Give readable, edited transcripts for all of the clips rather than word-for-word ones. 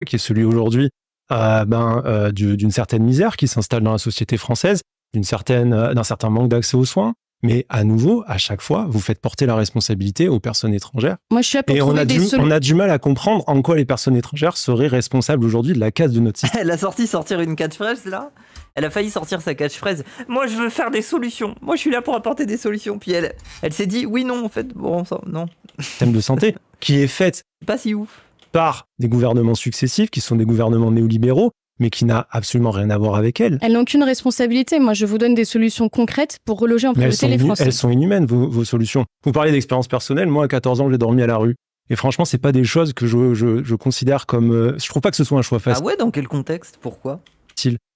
qui est celui aujourd'hui d'une certaine misère qui s'installe dans la société française, d'un certain manque d'accès aux soins. Mais à nouveau, à chaque fois, vous faites porter la responsabilité aux personnes étrangères. Moi, je suis là pour trouver des solutions. On a du mal à comprendre en quoi les personnes étrangères seraient responsables aujourd'hui de la casse de notre système. Elle a sortir une catchphrase là. Elle a failli sortir sa catchphrase. Moi, je veux faire des solutions. Moi, je suis là pour apporter des solutions. Puis elle s'est dit oui, non, en fait, bon, non. Système de santé qui est fait pas si ouf par des gouvernements successifs qui sont des gouvernements néolibéraux, mais qui n'a absolument rien à voir avec elles. Elles n'ont aucune responsabilité. Moi, je vous donne des solutions concrètes pour reloger en priorité les Français. Elles sont inhumaines, vos solutions. Vous parlez d'expérience personnelle. Moi, à 14 ans, j'ai dormi à la rue. Et franchement, c'est pas des choses que je considère comme... je trouve pas que ce soit un choix facile. Ah ouais, dans quel contexte? Pourquoi?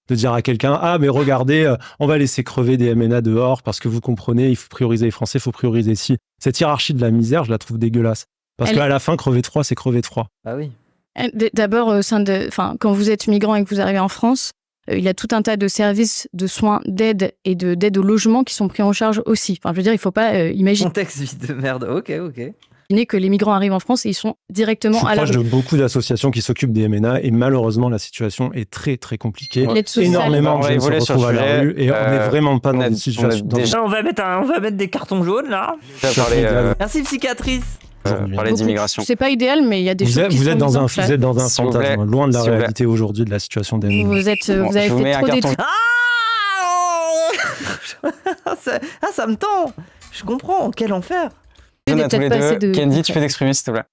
De dire à quelqu'un, ah mais regardez, on va laisser crever des MNA dehors parce que vous comprenez, il faut prioriser les Français, il faut prioriser ici. Cette hiérarchie de la misère, je la trouve dégueulasse. Parce qu'à la fin, crever de froid, c'est crever de froid. Ah oui. D'abord, quand vous êtes migrant et que vous arrivez en France, il y a tout un tas de services de soins, d'aide et d'aide au logement qui sont pris en charge aussi. Enfin, je veux dire, il ne faut pas imaginer... Contexte vie de merde, ok. Que les migrants arrivent en France et ils sont directement à la rue. Je suis proche de beaucoup d'associations qui s'occupent des MNA et malheureusement, la situation est très, très compliquée. Énormément de jeunes se retrouvent à la rue et on n'est vraiment pas dans une situation... On va mettre des cartons jaunes, là. Merci, psychiatrice. Parler d'immigration. C'est pas idéal, mais il y a des choses qui sont mises en place. Vous êtes dans un fantasme, loin de la réalité aujourd'hui de la situation des migrants. Vous avez fait trop d'études. Ça me tend. Je comprends, quel enfer. Candy, tu peux t'exprimer, s'il te plaît.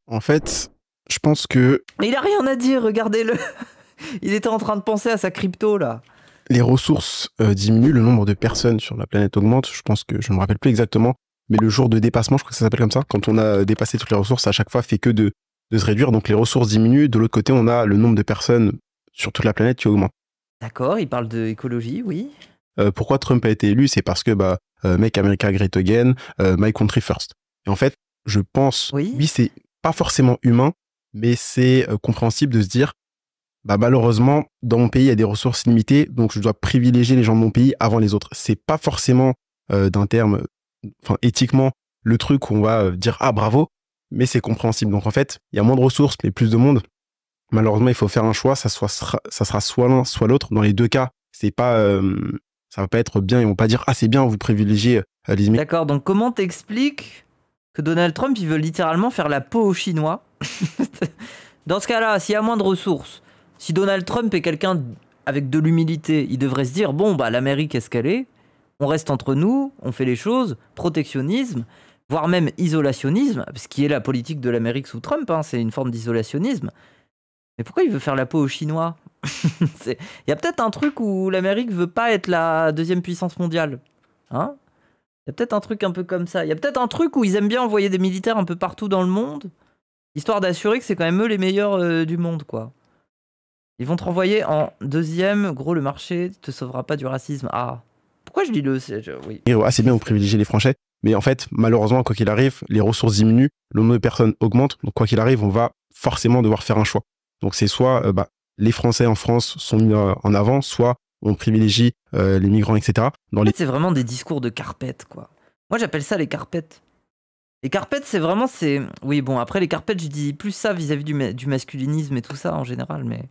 En fait, je pense que... Mais il a rien à dire, regardez-le. Il était en train de penser à sa crypto, là. Les ressources diminuent, le nombre de personnes sur la planète augmente. Je pense que je ne me rappelle plus exactement, mais le jour de dépassement, je crois que ça s'appelle comme ça, quand on a dépassé toutes les ressources, à chaque fois fait que de se réduire. Donc les ressources diminuent. De l'autre côté, on a le nombre de personnes sur toute la planète qui augmente. D'accord, il parle d'écologie, oui. Pourquoi Trump a été élu? C'est parce que Make America Great Again, My Country First. Et en fait, je pense, oui c'est pas forcément humain, mais c'est compréhensible de se dire, malheureusement, dans mon pays, il y a des ressources limitées, donc je dois privilégier les gens de mon pays avant les autres. C'est pas forcément d'un terme, éthiquement, le truc où on va dire, ah bravo, mais c'est compréhensible. Donc en fait, il y a moins de ressources, mais plus de monde. Malheureusement, il faut faire un choix, ça sera soit l'un, soit l'autre. Dans les deux cas, c'est pas... ça va pas être bien, ils vont pas dire, ah c'est bien, vous privilégiez les immigrés. D'accord, donc comment t'expliques que Donald Trump, il veut littéralement faire la peau aux Chinois? Dans ce cas-là, s'il y a moins de ressources, si Donald Trump est quelqu'un avec de l'humilité, il devrait se dire, bon, l'Amérique, est-ce qu'elle est? On reste entre nous, on fait les choses, protectionnisme, voire même isolationnisme, ce qui est la politique de l'Amérique sous Trump, c'est une forme d'isolationnisme. Mais pourquoi il veut faire la peau aux Chinois? Il y a peut-être un truc où l'Amérique veut pas être la deuxième puissance mondiale. Il y a peut-être un truc un peu comme ça. Il y a peut-être un truc où ils aiment bien envoyer des militaires un peu partout dans le monde, histoire d'assurer que c'est quand même eux les meilleurs du monde, quoi. Ils vont te renvoyer en deuxième. Gros, le marché te sauvera pas du racisme. Ah, pourquoi je dis le... Oui. C'est bien, vous privilégiez les Français. Mais en fait, malheureusement, quoi qu'il arrive, les ressources diminuent, le nombre de personnes augmente. Donc, quoi qu'il arrive, on va forcément devoir faire un choix. Donc, c'est soit les Français en France sont mis en avant, soit on privilégie les migrants, etc. En fait, c'est vraiment des discours de carpette, quoi. Moi, j'appelle ça les carpettes. Les carpettes, c'est vraiment... Oui, bon, après, les carpettes, je dis plus ça vis-à-vis du masculinisme et tout ça, en général, mais...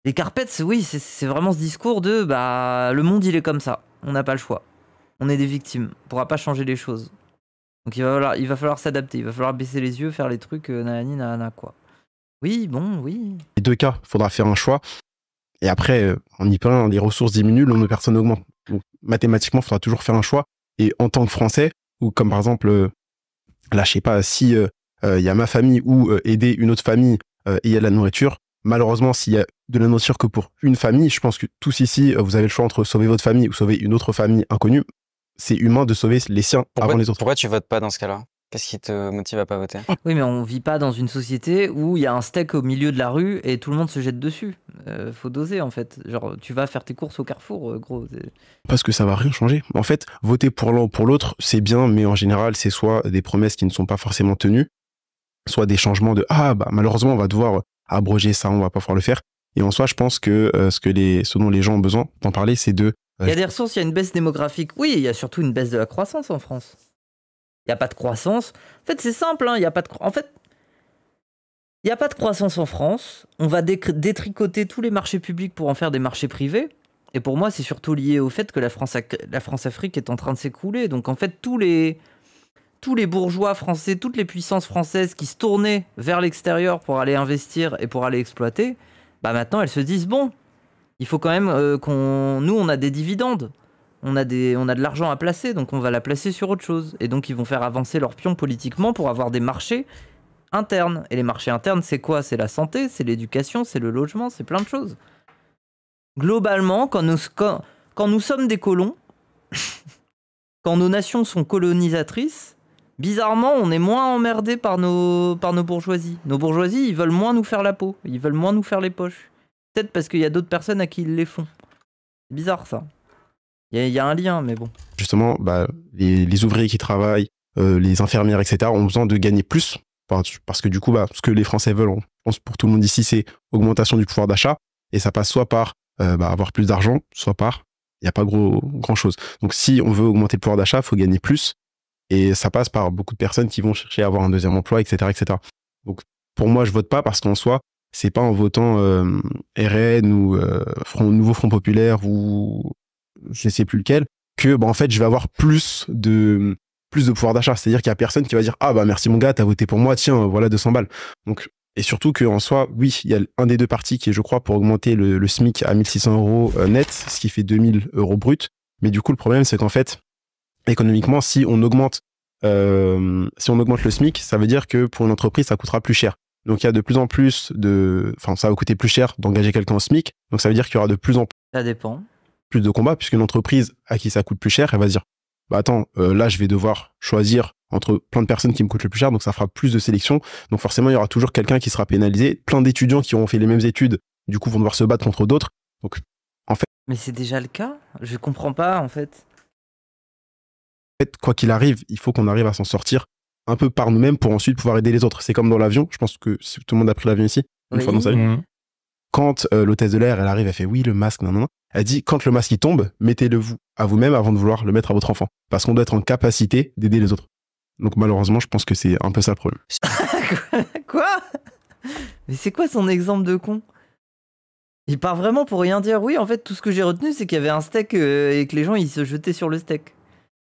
Les carpettes, c'est vraiment ce discours de... le monde, il est comme ça. On n'a pas le choix. On est des victimes. On pourra pas changer les choses. Donc, il va falloir s'adapter. Il va falloir baisser les yeux, faire les trucs, nanani, nanana, quoi. Oui, bon, oui. Les deux cas, il faudra faire un choix. Et après, en y parlant, les ressources diminuent, le nombre de personnes augmente. Donc, mathématiquement, il faudra toujours faire un choix. Et en tant que Français, ou comme par exemple, là, je sais pas, si il y a ma famille ou aider une autre famille et il y a de la nourriture, malheureusement, s'il y a de la nourriture que pour une famille, je pense que tous ici, vous avez le choix entre sauver votre famille ou sauver une autre famille inconnue. C'est humain de sauver les siens avant les autres. Pourquoi tu votes pas dans ce cas-là? Qu'est-ce qui te motive à pas voter? Oui, mais on vit pas dans une société où il y a un steak au milieu de la rue et tout le monde se jette dessus. Faut doser, en fait. Genre, tu vas faire tes courses au Carrefour, gros. Parce que ça va rien changer. En fait, voter pour l'un ou pour l'autre, c'est bien, mais en général, c'est soit des promesses qui ne sont pas forcément tenues, soit des changements de malheureusement, on va devoir abroger ça, on va pas pouvoir le faire. Et en soi, je pense que ce dont les gens ont besoin d'en parler, c'est de... Il y a des ressources, il y a une baisse démographique. Oui, il y a surtout une baisse de la croissance en France. Il n'y a pas de croissance. En fait, c'est simple, il n'y a pas de... En fait, Il n'y a pas de croissance en France. On va détricoter tous les marchés publics pour en faire des marchés privés. Et pour moi, c'est surtout lié au fait que la France-Afrique est en train de s'écrouler. Donc en fait, tous les bourgeois français, toutes les puissances françaises qui se tournaient vers l'extérieur pour aller investir et pour aller exploiter, bah maintenant elles se disent bon, il faut quand même nous on a des dividendes, on a de l'argent à placer, donc on va la placer sur autre chose. Et donc ils vont faire avancer leur pion politiquement pour avoir des marchés internes. Et les marchés internes, c'est quoi? C'est la santé, c'est l'éducation, c'est le logement, c'est plein de choses. Globalement, quand nous sommes des colons, quand nos nations sont colonisatrices, bizarrement, on est moins emmerdés par nos bourgeoisies. Nos bourgeoisies, ils veulent moins nous faire la peau, ils veulent moins nous faire les poches. Peut-être parce qu'il y a d'autres personnes à qui ils les font. C'est bizarre, ça. Il y a un lien, mais bon. Justement, les ouvriers qui travaillent, les infirmières, etc., ont besoin de gagner plus. Parce que du coup, ce que les Français veulent, je pense pour tout le monde ici, c'est augmentation du pouvoir d'achat. Et ça passe soit par avoir plus d'argent, soit par... Il n'y a pas grand-chose. Donc si on veut augmenter le pouvoir d'achat, il faut gagner plus. Et ça passe par beaucoup de personnes qui vont chercher à avoir un deuxième emploi, etc., etc. Donc pour moi, je vote pas parce qu'en soi, c'est pas en votant RN ou Nouveau Front Populaire ou je sais plus lequel que en fait je vais avoir plus de pouvoir d'achat. C'est-à-dire qu'il y a personne qui va dire ah merci mon gars, t'as voté pour moi, tiens voilà 200 balles. Donc et surtout qu'en soi, oui, il y a un des deux partis qui est, je crois, pour augmenter le SMIC à 1 600 € net, ce qui fait 2 000 € brut. Mais du coup, le problème, c'est qu'en fait, économiquement, si on augmente le SMIC, ça veut dire que pour une entreprise, ça coûtera plus cher. Donc, il y a de plus en plus ça va coûter plus cher d'engager quelqu'un au SMIC. Donc, ça veut dire qu'il y aura de plus en ça dépend. Plus de combats, puisqu'une entreprise à qui ça coûte plus cher, elle va se dire attends, là, je vais devoir choisir entre plein de personnes qui me coûtent le plus cher, donc ça fera plus de sélection. Donc forcément, il y aura toujours quelqu'un qui sera pénalisé. Plein d'étudiants qui auront fait les mêmes études, du coup, vont devoir se battre contre d'autres. Donc, en fait... Mais c'est déjà le cas? Je comprends pas, en fait. En fait, quoi qu'il arrive, il faut qu'on arrive à s'en sortir un peu par nous-mêmes pour ensuite pouvoir aider les autres. C'est comme dans l'avion. Je pense que tout le monde a pris l'avion ici, une fois dans sa vie. Quand l'hôtesse de l'air, elle arrive, elle fait oui, le masque, non. Elle dit, quand le masque il tombe, mettez-le vous à vous-même avant de vouloir le mettre à votre enfant. Parce qu'on doit être en capacité d'aider les autres. Donc malheureusement, je pense que c'est un peu ça le problème. Quoi? Mais c'est quoi son exemple de con? Il part vraiment pour rien dire. Oui, en fait, tout ce que j'ai retenu, c'est qu'il y avait un steak et que les gens, ils se jetaient sur le steak.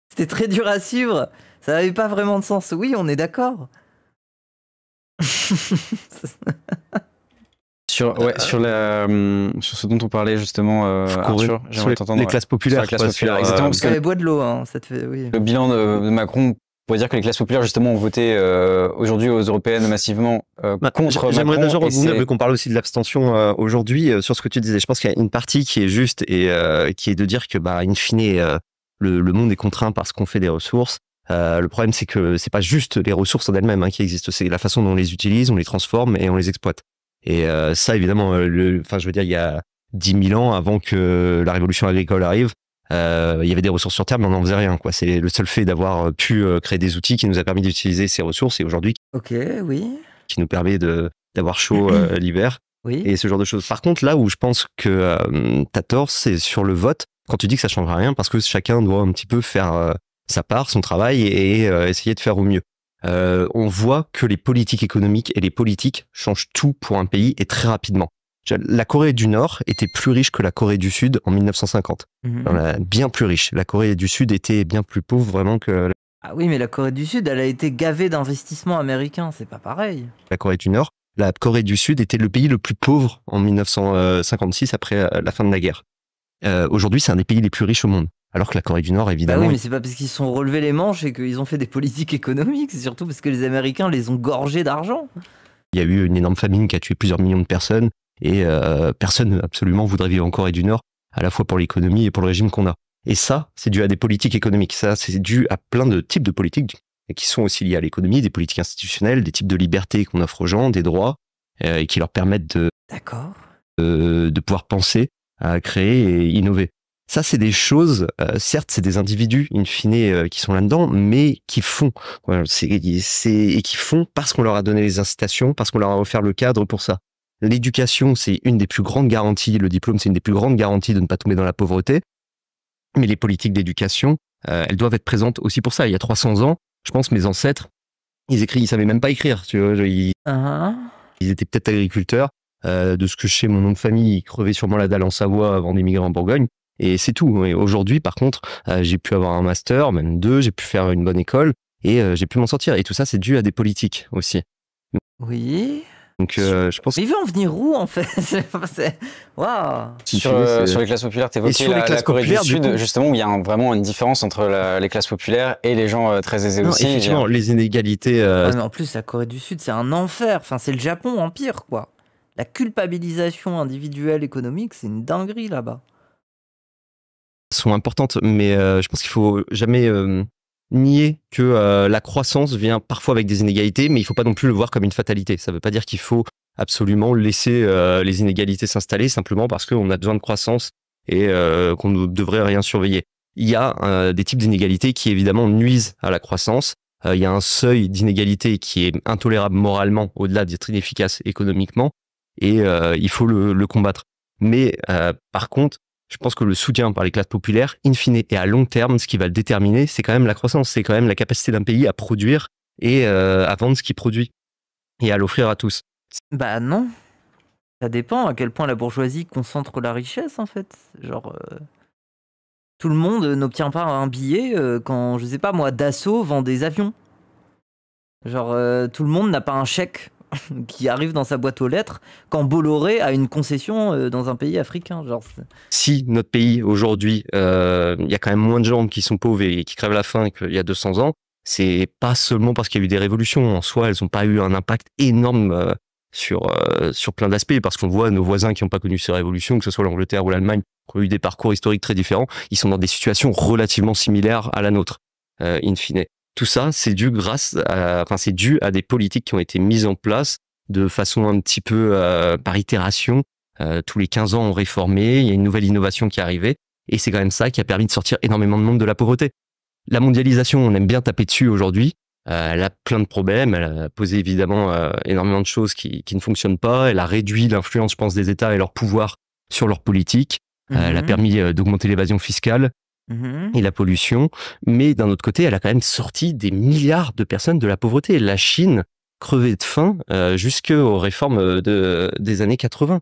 C'était très dur à suivre. Ça n'avait pas vraiment de sens. Oui, on est d'accord. Sur ce dont on parlait justement, Arthur, j'aimerais t'entendre. Les classes populaires. Exactement. Parce que bois de l'eau, hein, ça te fait, oui. Le bilan de Macron pourrait dire que les classes populaires justement ont voté aujourd'hui aux européennes massivement contre Macron. J'aimerais déjà revenir, vu qu'on parle aussi de l'abstention aujourd'hui, sur ce que tu disais. Je pense qu'il y a une partie qui est juste et qui est de dire que, in fine, le monde est contraint par ce qu'on fait des ressources. Le problème, c'est que c'est pas juste les ressources en elles-mêmes qui existent, c'est la façon dont on les utilise, on les transforme et on les exploite. Et ça, évidemment, je veux dire, il y a 10 000 ans, avant que la révolution agricole arrive, il y avait des ressources sur Terre, mais on n'en faisait rien, quoi. C'est le seul fait d'avoir pu créer des outils qui nous a permis d'utiliser ces ressources, et aujourd'hui, qui nous permet d'avoir chaud l'hiver, et ce genre de choses. Par contre, là où je pense que t'as tort, c'est sur le vote, quand tu dis que ça changera rien, parce que chacun doit un petit peu faire sa part, son travail, et essayer de faire au mieux. On voit que les politiques économiques et les politiques changent tout pour un pays et très rapidement. La Corée du Nord était plus riche que la Corée du Sud en 1950. Bien plus riche. La Corée du Sud était bien plus pauvre vraiment que... Ah oui, mais la Corée du Sud, elle a été gavée d'investissements américains, c'est pas pareil. La Corée du Nord, la Corée du Sud était le pays le plus pauvre en 1956 après la fin de la guerre. Aujourd'hui, c'est un des pays les plus riches au monde. Alors que la Corée du Nord, évidemment... Bah oui, mais c'est pas parce qu'ils se sont relevés les manches et qu'ils ont fait des politiques économiques, c'est surtout parce que les Américains les ont gorgés d'argent. Il y a eu une énorme famine qui a tué plusieurs millions de personnes et personne absolument voudrait vivre en Corée du Nord, à la fois pour l'économie et pour le régime qu'on a. Et ça, c'est dû à des politiques économiques. Ça, c'est dû à plein de types de politiques qui sont aussi liées à l'économie, des politiques institutionnelles, des types de libertés qu'on offre aux gens, des droits, et qui leur permettent de pouvoir penser, à créer et innover. Ça, c'est des choses, certes, c'est des individus, in fine, qui sont là-dedans, mais qui font. Voilà, et qui font parce qu'on leur a donné les incitations, parce qu'on leur a offert le cadre pour ça. L'éducation, c'est une des plus grandes garanties, le diplôme, c'est une des plus grandes garanties de ne pas tomber dans la pauvreté. Mais les politiques d'éducation, elles doivent être présentes aussi pour ça. Il y a 300 ans, je pense, mes ancêtres, ils savaient même pas écrire. Tu vois, Ils étaient peut-être agriculteurs. De ce que je sais, mon nom de famille, ils crevaient sûrement la dalle en Savoie avant d'émigrer en Bourgogne. Et c'est tout. Et aujourd'hui, par contre, j'ai pu avoir un master, même 2, j'ai pu faire une bonne école et j'ai pu m'en sortir. Et tout ça, c'est dû à des politiques aussi. Oui. Donc, je pense. Mais il veut en venir où, en fait? Waouh. Sur les classes populaires, t'évoquais la Corée du Sud, justement, où il y a vraiment une différence entre les classes populaires et les gens très aisés aussi. Effectivement, les inégalités. Ouais, mais en plus, la Corée du Sud, c'est un enfer. Enfin, c'est le Japon en pire, quoi. La culpabilisation individuelle économique, c'est une dinguerie là-bas. Sont importantes, mais je pense qu'il faut jamais nier que la croissance vient parfois avec des inégalités, mais il faut pas non plus le voir comme une fatalité. Ça veut pas dire qu'il faut absolument laisser les inégalités s'installer simplement parce qu'on a besoin de croissance et qu'on ne devrait rien surveiller. Il y a des types d'inégalités qui évidemment nuisent à la croissance. Il y a un seuil d'inégalité qui est intolérable moralement au-delà d'être inefficace économiquement et il faut le combattre. Mais par contre, je pense que le soutien par les classes populaires, in fine et à long terme, ce qui va le déterminer, c'est quand même la croissance, c'est quand même la capacité d'un pays à produire et à vendre ce qu'il produit et à l'offrir à tous. Bah non, ça dépend à quel point la bourgeoisie concentre la richesse en fait. Genre, tout le monde n'obtient pas un billet quand, je sais pas moi, Dassault vend des avions. Genre, tout le monde n'a pas un chèque qui arrive dans sa boîte aux lettres quand Bolloré a une concession dans un pays africain. Genre, si notre pays aujourd'hui, il y a quand même moins de gens qui sont pauvres et qui crèvent la faim qu'il y a 200 ans, c'est pas seulement parce qu'il y a eu des révolutions. En soi, elles n'ont pas eu un impact énorme sur plein d'aspects, parce qu'on voit nos voisins qui n'ont pas connu ces révolutions, que ce soit l'Angleterre ou l'Allemagne, qui ont eu des parcours historiques très différents, ils sont dans des situations relativement similaires à la nôtre, in fine. Tout ça, c'est dû c'est dû à des politiques qui ont été mises en place de façon un petit peu par itération. Tous les 15 ans, on réformait, il y a une nouvelle innovation qui est arrivée, et c'est quand même ça qui a permis de sortir énormément de monde de la pauvreté. La mondialisation, on aime bien taper dessus aujourd'hui. Elle a plein de problèmes, elle a posé évidemment énormément de choses qui ne fonctionnent pas. Elle a réduit l'influence, je pense, des États et leur pouvoir sur leur politique. Elle a permis d'augmenter l'évasion fiscale et la pollution, mais d'un autre côté, elle a quand même sorti des milliards de personnes de la pauvreté. La Chine crevait de faim jusqu'aux réformes des années 80.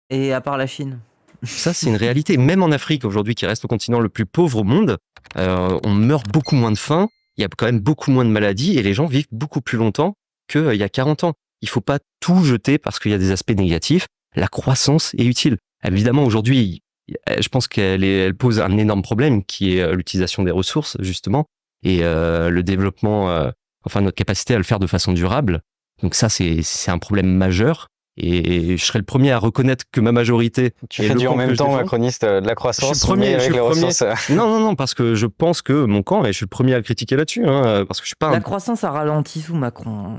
Et à part la Chine, ça, c'est une réalité. Même en Afrique, aujourd'hui, qui reste le continent le plus pauvre au monde, on meurt beaucoup moins de faim, il y a quand même beaucoup moins de maladies, et les gens vivent beaucoup plus longtemps qu'il y a 40 ans. Il faut pas tout jeter parce qu'il y a des aspects négatifs. La croissance est utile. Évidemment, aujourd'hui, je pense qu'elle pose un énorme problème qui est l'utilisation des ressources, justement, et le développement, notre capacité à le faire de façon durable. Donc ça, c'est un problème majeur. Et je serais le premier à reconnaître que ma majorité... Tu fais du en même temps macroniste de la croissance, mais avec les ressources. Non, parce que je pense que mon camp, et je suis le premier à le critiquer là-dessus, parce que je suis pas la croissance a ralenti sous Macron.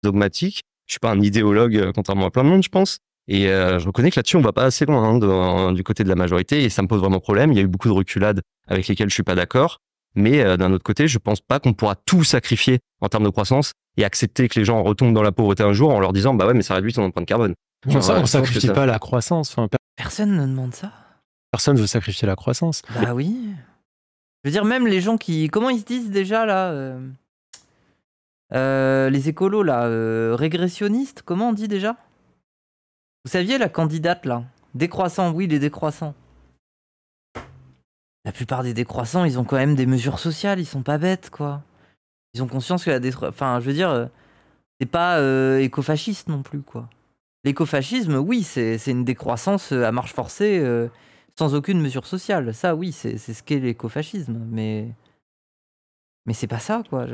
Dogmatique, je suis pas un idéologue, contrairement à plein de monde, je pense. Et je reconnais que là-dessus, on va pas assez loin du côté de la majorité, et ça me pose vraiment problème. Il y a eu beaucoup de reculades avec lesquelles je suis pas d'accord. Mais d'un autre côté, je pense pas qu'on pourra tout sacrifier en termes de croissance et accepter que les gens retombent dans la pauvreté un jour en leur disant bah ouais, mais ça réduit ton empreinte carbone. On sacrifie pas la croissance. Enfin, personne ne demande ça. Personne veut sacrifier la croissance. Bah oui. Je veux dire, même les gens qui... Comment ils se disent déjà là les écolos là, régressionnistes, comment on dit déjà? Vous saviez la candidate là? Décroissant, oui, les décroissants. La plupart des décroissants, ils ont quand même des mesures sociales, ils sont pas bêtes, quoi. Ils ont conscience que enfin, je veux dire, c'est pas écofasciste non plus, quoi. L'écofascisme, oui, c'est une décroissance à marche forcée, sans aucune mesure sociale. Ça, oui, c'est ce qu'est l'écofascisme, mais c'est pas ça, quoi.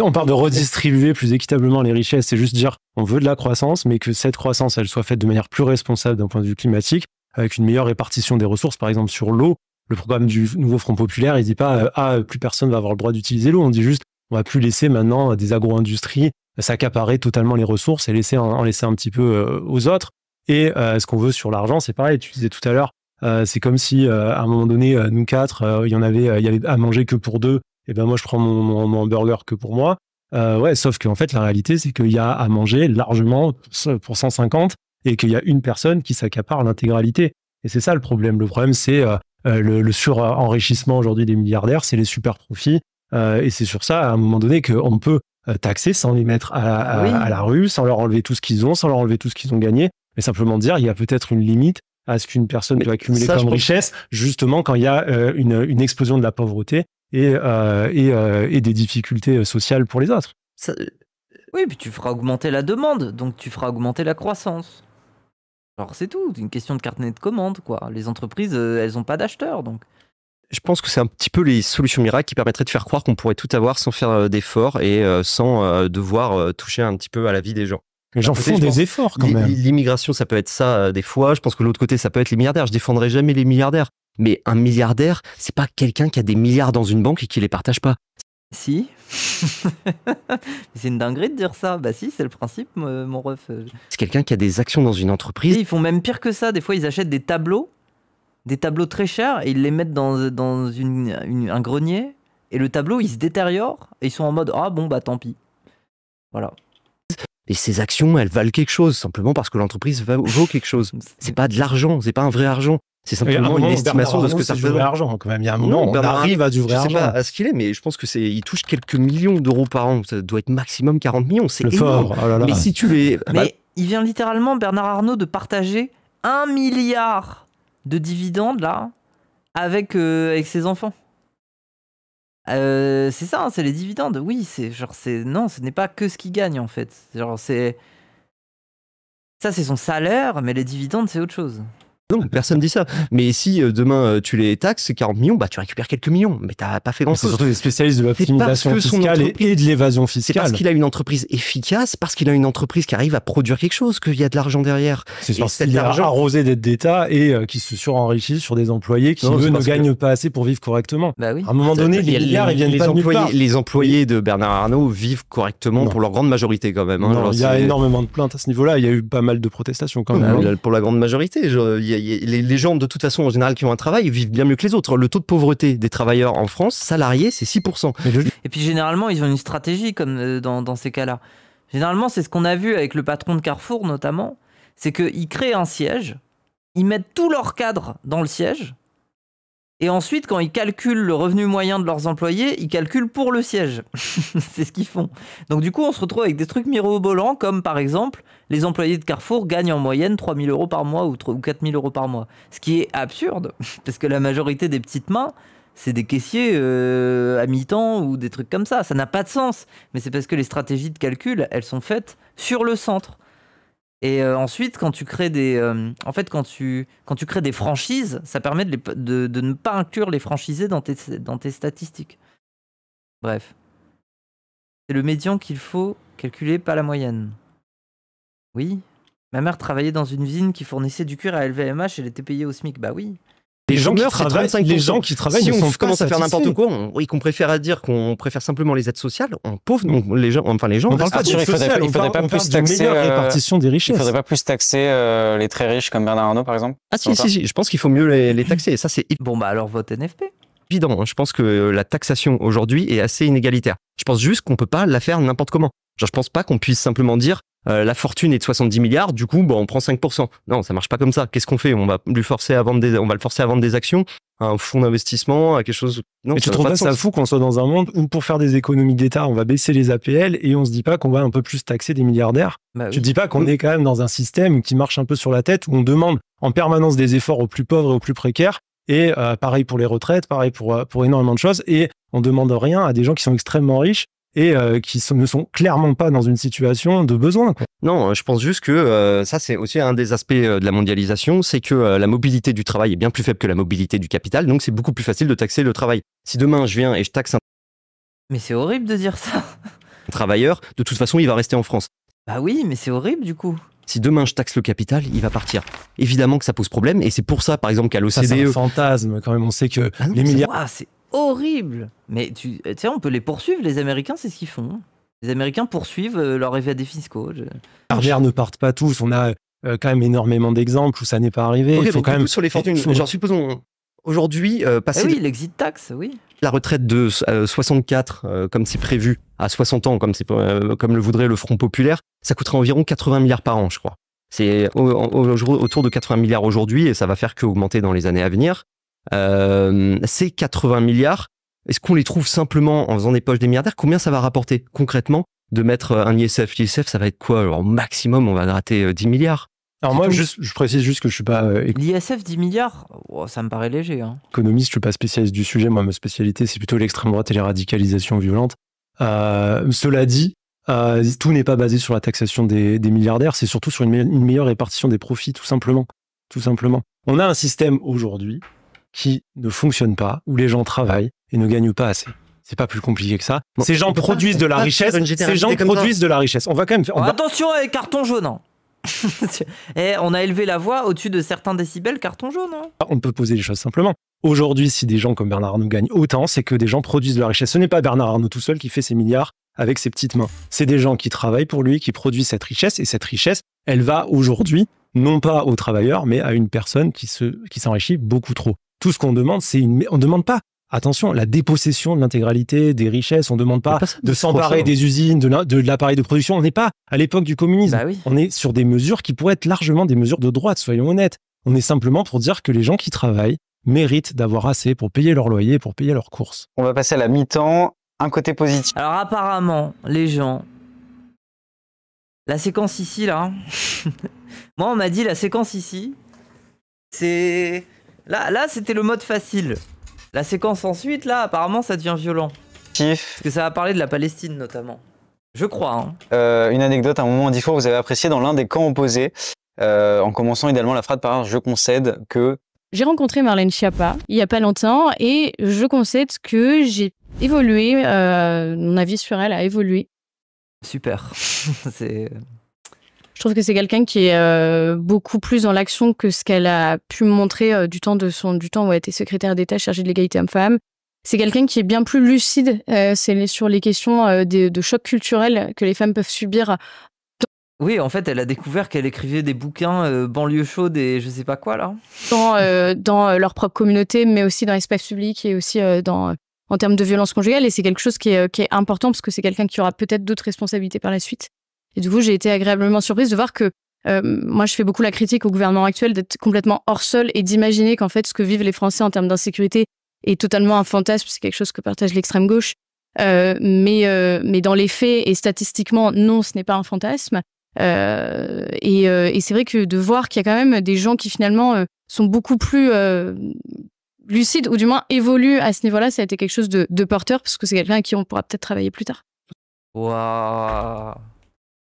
On parle de redistribuer plus équitablement les richesses, c'est juste dire, on veut de la croissance, mais que cette croissance, elle soit faite de manière plus responsable d'un point de vue climatique, avec une meilleure répartition des ressources, par exemple sur l'eau. Le programme du nouveau Front populaire, il dit pas plus personne va avoir le droit d'utiliser l'eau. On dit juste on va plus laisser maintenant des agro-industries s'accaparer totalement les ressources et en laisser un petit peu aux autres. Et ce qu'on veut sur l'argent, c'est pareil. Tu disais tout à l'heure, c'est comme si à un moment donné, nous quatre, il y avait à manger que pour deux. Et ben moi je prends mon hamburger que pour moi. Sauf qu'en fait la réalité c'est qu'il y a à manger largement pour 150 et qu'il y a une personne qui s'accapare l'intégralité. Et c'est ça le problème. Le problème c'est le surenrichissement aujourd'hui des milliardaires, c'est les super profits. Et c'est sur ça, à un moment donné, qu'on peut taxer sans les mettre à la rue, sans leur enlever tout ce qu'ils ont, sans leur enlever tout ce qu'ils ont gagné, mais simplement dire il y a peut-être une limite à ce qu'une personne peut accumuler comme richesse, justement quand il y a une explosion de la pauvreté et des difficultés sociales pour les autres. Oui, puis tu feras augmenter la demande, donc tu feras augmenter la croissance. Alors c'est tout, c'est une question de carnet de commande, quoi. Les entreprises, elles n'ont pas d'acheteurs, donc. Je pense que c'est un petit peu les solutions miracles qui permettraient de faire croire qu'on pourrait tout avoir sans faire d'efforts et sans devoir toucher un petit peu à la vie des gens. Les gens font des efforts quand même. L'immigration, ça peut être ça des fois. Je pense que de l'autre côté, ça peut être les milliardaires. Je défendrai jamais les milliardaires. Mais un milliardaire, c'est pas quelqu'un qui a des milliards dans une banque et qui les partage pas. Si. C'est une dinguerie de dire ça. Bah si, c'est le principe, mon ref. C'est quelqu'un qui a des actions dans une entreprise. Et ils font même pire que ça. Des fois, ils achètent des tableaux très chers et ils les mettent dans un grenier. Et le tableau, il se détériore. Et ils sont en mode, ah bon, bah tant pis. Voilà. Et ces actions, elles valent quelque chose, simplement parce que l'entreprise vaut quelque chose. C'est pas de l'argent, c'est pas un vrai argent. C'est simplement une estimation de ce que ça peut. C'est du vrai argent quand même. Il y a un moment, on arrive à du vrai argent. Je sais pas à ce qu'il est, mais je pense que il touche quelques millions d'euros par an. Ça doit être maximum 40 millions. C'est énorme. Oh là là. Mais si tu les. Mais il vient littéralement, Bernard Arnault, de partager 1 milliard de dividendes là avec ses enfants. C'est ça, hein, c'est les dividendes. Oui, non, ce n'est pas que ce qu'il gagne en fait. Ça, c'est son salaire, mais les dividendes, c'est autre chose. Non, personne dit ça. Mais si demain tu les taxes, 40 millions, bah tu récupères quelques millions. Mais t'as pas fait grand-chose. C'est surtout des spécialistes de l'optimisation fiscale et de l'évasion fiscale. C'est parce qu'il a une entreprise efficace, parce qu'il a une entreprise qui arrive à produire quelque chose, qu'il y a de l'argent derrière. C'est parce qu'il est arrosé d'aides d'État et qui se surenrichit sur des employés qui, eux, ne gagnent pas assez pour vivre correctement. Bah oui. À un moment donné, les milliards, ils viennent pas de nulle part. Les employés de Bernard Arnault vivent correctement pour leur grande majorité quand même. Hein. Non, il y a énormément de plaintes à ce niveau-là. Il y a eu pas mal de protestations quand même. Pour la grande majorité. Les gens, de toute façon, en général, qui ont un travail, vivent bien mieux que les autres. Le taux de pauvreté des travailleurs en France, salariés, c'est 6%. Et puis, généralement, ils ont une stratégie comme dans ces cas-là. Généralement, c'est ce qu'on a vu avec le patron de Carrefour, notamment. C'est qu'ils créent un siège, ils mettent tous leurs cadres dans le siège, et ensuite, quand ils calculent le revenu moyen de leurs employés, ils calculent pour le siège. C'est ce qu'ils font. Donc du coup, on se retrouve avec des trucs mirobolants, comme par exemple, les employés de Carrefour gagnent en moyenne 3 000 euros par mois ou 4 000 euros par mois. Ce qui est absurde, parce que la majorité des petites mains, c'est des caissiers à mi-temps ou des trucs comme ça. Ça n'a pas de sens. Mais c'est parce que les stratégies de calcul, elles sont faites sur le centre. Et ensuite, quand tu crées quand tu crées des franchises, ça permet de ne pas inclure les franchisés dans tes statistiques. Bref. C'est le médian qu'il faut calculer, pas la moyenne. Oui. Ma mère travaillait dans une usine qui fournissait du cuir à LVMH et elle était payée au SMIC. Bah oui. Les gens qui travaillent, si on commence à faire n'importe quoi, qu'on préfère dire qu'on préfère simplement les aides sociales, on pauvre les gens. On parle pas de il faudrait pas plus taxer répartition des richesses. Il faudrait pas plus taxer les très riches comme Bernard Arnault par exemple. Ah si, je pense qu'il faut mieux les taxer. Ça c'est bon bah alors vote NFP. Évident. Je pense que la taxation aujourd'hui est assez inégalitaire. Je pense juste qu'on peut pas la faire n'importe comment. Genre je pense pas qu'on puisse simplement dire la fortune est de 70 milliards, du coup, on prend 5%. Non, ça marche pas comme ça. Qu'est-ce qu'on fait? On va le forcer à vendre des actions, un fonds d'investissement, à quelque chose. Non, mais tu trouves pas ça fou qu'on soit dans un monde où pour faire des économies d'État, on va baisser les APL et on se dit pas qu'on va un peu plus taxer des milliardaires? Bah, tu te dis pas qu'on est quand même dans un système qui marche un peu sur la tête, où on demande en permanence des efforts aux plus pauvres et aux plus précaires, et pareil pour les retraites, pareil pour énormément de choses, et on demande rien à des gens qui sont extrêmement riches et qui ne sont clairement pas dans une situation de besoin, quoi. Non, je pense juste que ça, c'est aussi un des aspects de la mondialisation, c'est que la mobilité du travail est bien plus faible que la mobilité du capital, donc c'est beaucoup plus facile de taxer le travail. Si demain, je viens et je taxe un... Mais c'est horrible de dire ça. Un travailleur, de toute façon, il va rester en France. Bah oui, mais c'est horrible du coup. Si demain je taxe le capital, il va partir. Évidemment que ça pose problème, et c'est pour ça, par exemple, qu'à l'OCDE... C'est un fantasme, quand même, on sait que les milliards... Ah, c'est horrible. Mais tu sais, on peut les poursuivre, les Américains, c'est ce qu'ils font. Les Américains poursuivent leurs évadés fiscaux. Les milliardaires ne partent pas tous, on a quand même énormément d'exemples où ça n'est pas arrivé. Okay, il faut quand même... sur les fortunes, genre supposons... Aujourd'hui, passer... oui, l'exit tax, oui. La retraite de 64, comme c'est prévu, à 60 ans, comme le voudrait le Front Populaire, ça coûterait environ 80 milliards par an, je crois. C'est autour de 80 milliards aujourd'hui, et ça va faire qu'augmenter dans les années à venir. Ces 80 milliards, est-ce qu'on les trouve simplement en faisant des poches des milliardaires? Combien ça va rapporter concrètement de mettre un ISF. L'ISF, ça va être quoi? Alors, au maximum, on va gratter 10 milliards. Alors moi, je précise juste que je suis pas... L'ISF, 10 milliards, ça me paraît léger. Économiste, je suis pas spécialiste du sujet. Moi, ma spécialité, c'est plutôt l'extrême droite et les radicalisations violentes. Cela dit, tout n'est pas basé sur la taxation des milliardaires, c'est surtout sur une meilleure répartition des profits, tout simplement. On a un système aujourd'hui qui ne fonctionne pas, où les gens travaillent et ne gagnent pas assez. C'est pas plus compliqué que ça. Bon, ces gens produisent de la richesse. On va quand même faire... Attention avec carton jaune. Et on a élevé la voix au-dessus de certains décibels, carton jaune. On peut poser les choses simplement. Aujourd'hui, si des gens comme Bernard Arnault gagnent autant, c'est que des gens produisent de la richesse. Ce n'est pas Bernard Arnault tout seul qui fait ses milliards avec ses petites mains. C'est des gens qui travaillent pour lui, qui produisent cette richesse. Et cette richesse, elle va aujourd'hui, non pas aux travailleurs, mais à une personne qui s'enrichit beaucoup trop. Tout ce qu'on demande, on ne demande pas, attention, la dépossession de l'intégralité des richesses. On ne demande pas de s'emparer des usines, de l'appareil de production. On n'est pas à l'époque du communisme. Bah oui. On est sur des mesures qui pourraient être largement des mesures de droite, soyons honnêtes. On est simplement pour dire que les gens qui travaillent méritent d'avoir assez pour payer leur loyer, pour payer leurs courses. On va passer à la mi-temps. Un côté positif. Alors apparemment, les gens... La séquence ici, là... Moi, on m'a dit la séquence ici, c'est... Là, c'était le mode facile. La séquence ensuite, là, apparemment, ça devient violent. Parce que ça va parler de la Palestine, notamment. Je crois. Une anecdote, un moment, un discours que vous avez apprécié dans l'un des camps opposés, en commençant idéalement la phrase par « Je concède que… » J'ai rencontré Marlène Schiappa il y a pas longtemps et je concède que j'ai évolué, mon avis sur elle a évolué. Super. Je trouve que c'est quelqu'un qui est beaucoup plus dans l'action que ce qu'elle a pu me montrer du temps où elle était secrétaire d'État chargée de l'égalité homme-femme. C'est quelqu'un qui est bien plus lucide sur les questions de choc culturel que les femmes peuvent subir. Oui, en fait, elle a découvert qu'elle écrivait des bouquins banlieue chaude et je sais pas quoi, là. Dans leur propre communauté, mais aussi dans l'espace public et aussi en termes de violence conjugale. Et c'est quelque chose qui est important parce que c'est quelqu'un qui aura peut-être d'autres responsabilités par la suite. Et du coup, j'ai été agréablement surprise de voir que moi, je fais beaucoup la critique au gouvernement actuel d'être complètement hors sol et d'imaginer qu'en fait, ce que vivent les Français en termes d'insécurité est totalement un fantasme. C'est quelque chose que partage l'extrême gauche. Mais dans les faits et statistiquement, non, ce n'est pas un fantasme. Et c'est vrai que de voir qu'il y a quand même des gens qui finalement sont beaucoup plus lucides ou du moins évoluent à ce niveau-là, ça a été quelque chose de porteur parce que c'est quelqu'un à qui on pourra peut-être travailler plus tard. Waouh,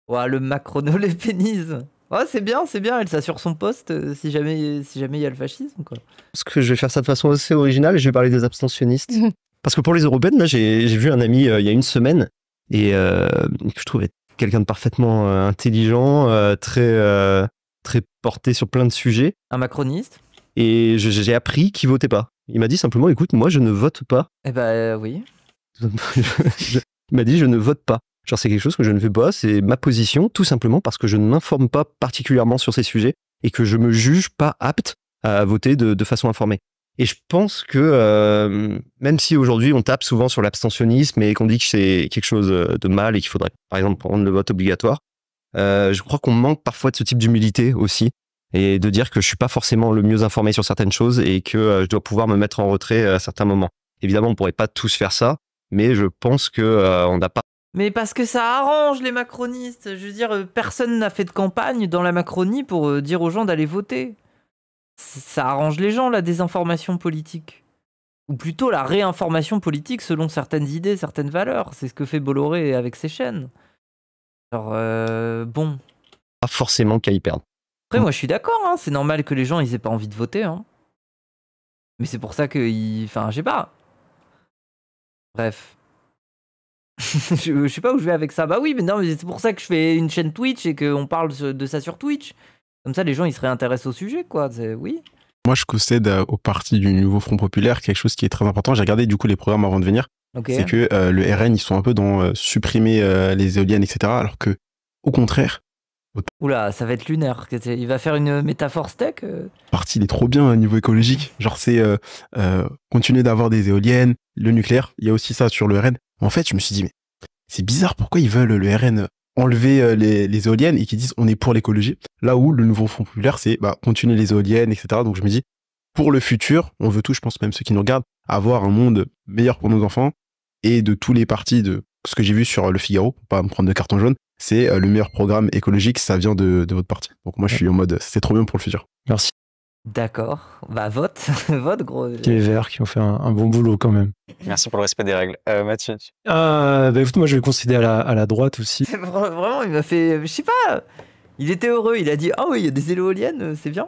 le macronolépénisme. Ouais, c'est bien, elle s'assure son poste si jamais il y a le fascisme, quoi. Parce que je vais faire ça de façon assez originale et je vais parler des abstentionnistes. Parce que pour les européennes, là, j'ai vu un ami il y a une semaine et que je trouvais quelqu'un de parfaitement intelligent, très porté sur plein de sujets. Un macroniste. Et j'ai appris qu'il votait pas. Il m'a dit simplement, écoute, moi je ne vote pas. Eh ben oui. Il m'a dit, je ne vote pas. Genre, c'est quelque chose que je ne fais pas, c'est ma position, tout simplement parce que je ne m'informe pas particulièrement sur ces sujets et que je me juge pas apte à voter de façon informée. Et je pense que même si aujourd'hui on tape souvent sur l'abstentionnisme et qu'on dit que c'est quelque chose de mal et qu'il faudrait par exemple prendre le vote obligatoire, je crois qu'on manque parfois de ce type d'humilité aussi et de dire que je suis pas forcément le mieux informé sur certaines choses et que je dois pouvoir me mettre en retrait à certains moments. Évidemment, on pourrait pas tous faire ça, mais je pense que on n'a pas. Mais parce que ça arrange les macronistes. Je veux dire, personne n'a fait de campagne dans la Macronie pour dire aux gens d'aller voter. Ça arrange les gens, la désinformation politique. Ou plutôt la réinformation politique selon certaines idées, certaines valeurs. C'est ce que fait Bolloré avec ses chaînes. Alors, bon. Pas forcément qu'à y perdre. Après, moi, je suis d'accord. Hein, c'est normal que les gens, ils aient pas envie de voter. Hein. Mais c'est pour ça que... Enfin, je sais pas. Bref. Je sais pas où je vais avec ça. Bah oui, mais non, mais c'est pour ça que je fais une chaîne Twitch et qu'on parle de ça sur Twitch. Comme ça, les gens, ils se réintéressent au sujet, quoi. Oui. Moi, je concède au parti du Nouveau Front Populaire quelque chose qui est très important. J'ai regardé, du coup, les programmes avant de venir. Okay. C'est que le RN, ils sont un peu dans supprimer les éoliennes, etc. Alors que, au contraire... Oula, ça va être lunaire. Il va faire une métaphore steak. Le parti, il est trop bien au niveau écologique. Genre, c'est continuer d'avoir des éoliennes, le nucléaire. Il y a aussi ça sur le RN. En fait, je me suis dit, mais c'est bizarre, pourquoi ils veulent le RN enlever les éoliennes et qu'ils disent on est pour l'écologie. Là où le Nouveau Front Populaire, c'est continuer les éoliennes, etc. Donc je me dis, pour le futur, on veut tous, je pense même ceux qui nous regardent, avoir un monde meilleur pour nos enfants et de tous les partis, de ce que j'ai vu sur Le Figaro, pour pas me prendre de carton jaune, c'est le meilleur programme écologique, ça vient de votre parti. Donc moi, je suis en mode, c'est trop bien pour le futur. Merci. D'accord. Bah, vote, gros. Les Verts qui ont fait un bon boulot quand même. Merci pour le respect des règles. Mathieu. Écoute, moi, je vais concéder à la droite aussi. Vraiment, il m'a fait, je sais pas, il était heureux. Il a dit, ah oui, il y a des éoliennes, c'est bien.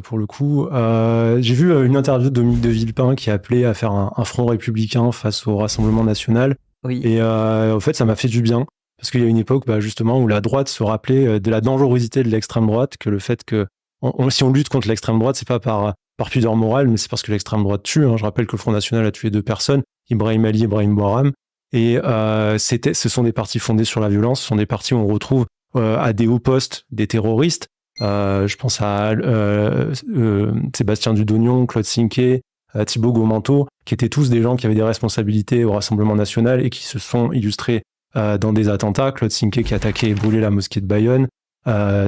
Pour le coup, j'ai vu une interview de Dominique de Villepin qui appelait à faire un front républicain face au Rassemblement national. Oui. Et en fait, ça m'a fait du bien. Parce qu'il y a une époque, justement, où la droite se rappelait de la dangerosité de l'extrême droite, que le fait que si on lutte contre l'extrême droite, c'est pas par pudeur morale, mais c'est parce que l'extrême droite tue. Je rappelle que le Front National a tué 2 personnes, Ibrahim Ali et Ibrahim Bouharam. Et ce sont des partis fondés sur la violence, ce sont des partis où on retrouve à des hauts postes des terroristes. Je pense à Sébastien Dudognon, Claude Sinquet, Thibaut Gaumanteau, qui étaient tous des gens qui avaient des responsabilités au Rassemblement national et qui se sont illustrés dans des attentats. Claude Sinquet qui a attaqué et brûlé la mosquée de Bayonne.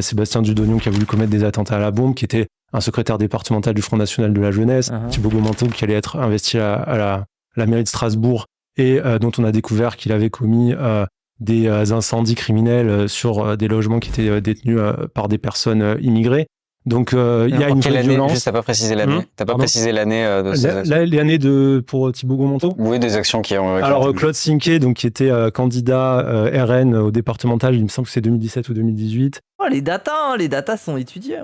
Sébastien Dudognon qui a voulu commettre des attentats à la bombe, qui était un secrétaire départemental du Front National de la Jeunesse, Thibaut Gaumanteau qui allait être investi à la mairie de Strasbourg et dont on a découvert qu'il avait commis des incendies criminels sur des logements qui étaient détenus par des personnes immigrées. Donc il y a une vraie violence. Juste, t'as pas précisé l'année. T'as pas précisé l'année de ces actions. L'année pour Thibaut Gaumanteau. Oui, des actions qui ont. Alors Claude Sinquet, donc qui était candidat RN au départemental, il me semble que c'est 2017 ou 2018. Oh, les datas sont étudiées.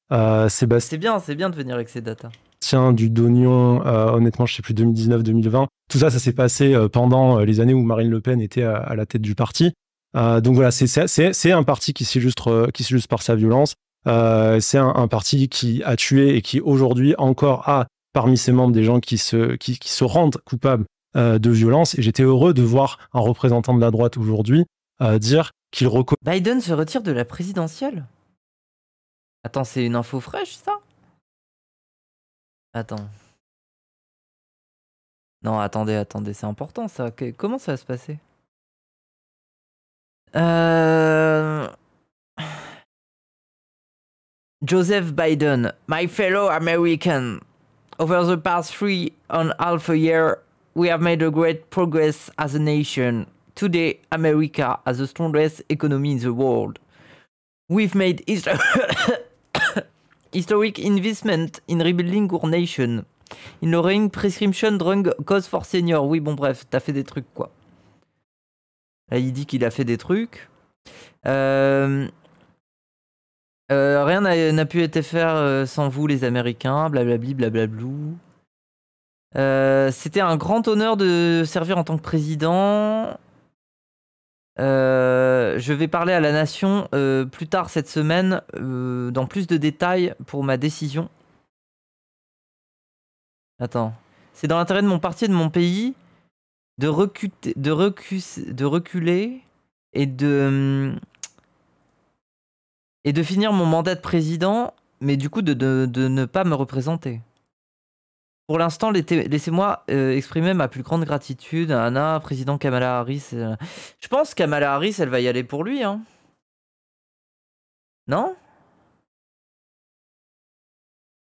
C'est bien de venir avec ces datas. Tiens, Dudognon, honnêtement, je sais plus, 2019-2020. Tout ça s'est passé pendant les années où Marine Le Pen était à la tête du parti. Donc voilà, c'est un parti qui s'illustre par sa violence. C'est un parti qui a tué et qui aujourd'hui encore a parmi ses membres des gens qui se rendent coupables de violence. Et j'étais heureux de voir un représentant de la droite aujourd'hui dire qu'il reconnaît. Biden se retire de la présidentielle. Attends, c'est une info fraîche, ça? Attends. Non, attendez, c'est important, ça. Comment ça va se passer? Joseph Biden, my fellow American, over the past 3.5 years, we have made a great progress as a nation. Today, America has the strongest economy in the world. We've made historic investment in rebuilding our nation. In lowering prescription drug costs for seniors. Oui, bon, bref, t'as fait des trucs, quoi. Là, il dit qu'il a fait des trucs. Rien n'a pu être fait sans vous, les Américains. Blablabli, blablablou. C'était un grand honneur de servir en tant que président. Je vais parler à la nation plus tard cette semaine dans plus de détails pour ma décision. Attends. C'est dans l'intérêt de mon parti et de mon pays de reculer et de finir mon mandat de président, mais du coup de ne pas me représenter. Pour l'instant, laissez-moi exprimer ma plus grande gratitude à Anna, président Kamala Harris. Je pense que Kamala Harris, elle va y aller pour lui, hein. Non?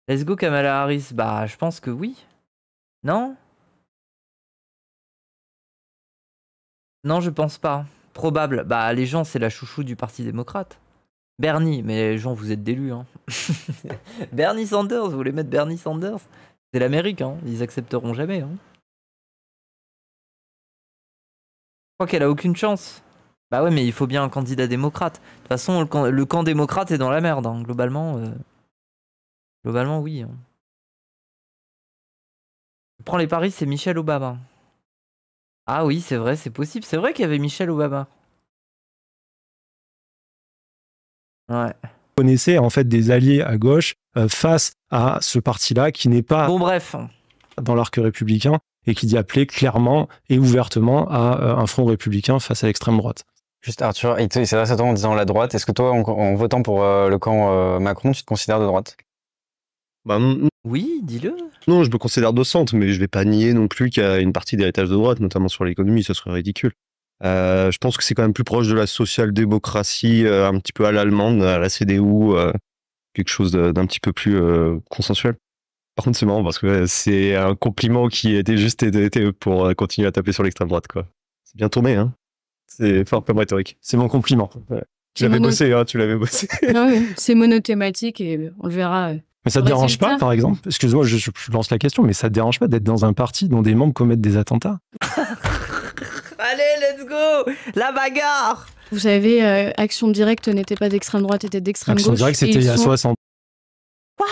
Let's go Kamala Harris. Bah, je pense que oui. Non? Non, je pense pas. Probable. Bah, les gens, c'est la chouchou du Parti démocrate. Bernie, mais les gens, vous êtes d'élus, hein. Bernie Sanders, vous voulez mettre Bernie Sanders? C'est l'Amérique, hein. Ils accepteront jamais, hein. Je crois qu'elle a aucune chance. Bah ouais, mais il faut bien un candidat démocrate. De toute façon, le camp démocrate est dans la merde, hein. Globalement, oui. Hein. Je prends les paris, c'est Michelle Obama. Ah oui, c'est vrai, c'est possible. C'est vrai qu'il y avait Michelle Obama. Ouais. Vous connaissez en fait des alliés à gauche face à ce parti-là qui n'est pas dans l'arc républicain et qui dit appeler clairement et ouvertement à un front républicain face à l'extrême droite. Juste Arthur, il s'adresse à toi en disant la droite. Est-ce que toi, en votant pour le camp Macron, tu te considères de droite? Bah, oui, dis-le. Non, je me considère de centre, mais je vais pas nier non plus qu'il y a une partie d'héritage de droite, notamment sur l'économie, ce serait ridicule. Je pense que c'est quand même plus proche de la social-démocratie, un petit peu à l'allemande, à la CDU, quelque chose d'un petit peu plus consensuel. Par contre, c'est marrant parce que c'est un compliment qui était juste été pour continuer à taper sur l'extrême droite, quoi. C'est bien tourné, hein. C'est fort comme rhétorique. C'est mon compliment. Ouais. Tu l'avais bossé, hein, tu l'avais bossé. Oui, c'est monothématique et on le verra. Mais ça te dérange pas, par exemple, excuse-moi, je lance la question, mais ça te dérange pas d'être dans un parti dont des membres commettent des attentats? Allez, let's go! La bagarre! Vous savez, Action Directe n'était pas d'extrême droite, était d'extrême gauche. Action Directe, c'était il y a 60 Quoi?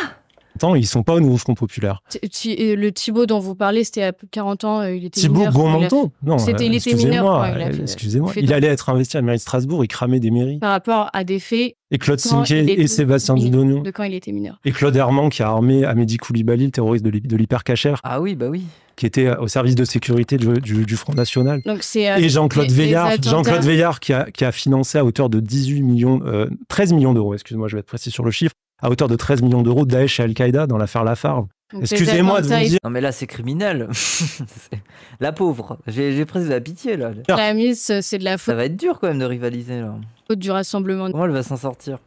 Attends, ils sont pas au nouveau Front Populaire. Le Thibaut dont vous parlez, c'était à 40 ans, il était Thibaut mineur. Gourmanton? Non, il était mineur. Excusez-moi. Il allait être investi à la mairie de Strasbourg, il cramait des mairies. Par rapport à des faits. Et Claude Sinquet et Sébastien Dudognon. De quand il était mineur. Et Claude Herman qui a armé Amédi Koulibaly, le terroriste de l'hypercachère. Ah oui, bah oui. Qui était au service de sécurité du Front National. Donc et Jean-Claude Veillard qui a financé à hauteur de 13 millions d'euros, excuse-moi, je vais être précis sur le chiffre, à hauteur de 13 millions d'euros Daesh et Al-Qaïda dans l'affaire Lafarge. Excusez-moi de vous dire... Non mais là c'est criminel. La pauvre, j'ai presque de la pitié là. La mise, c'est de la faute. Ça va être dur quand même de rivaliser là. Faute du rassemblement. Comment elle va s'en sortir?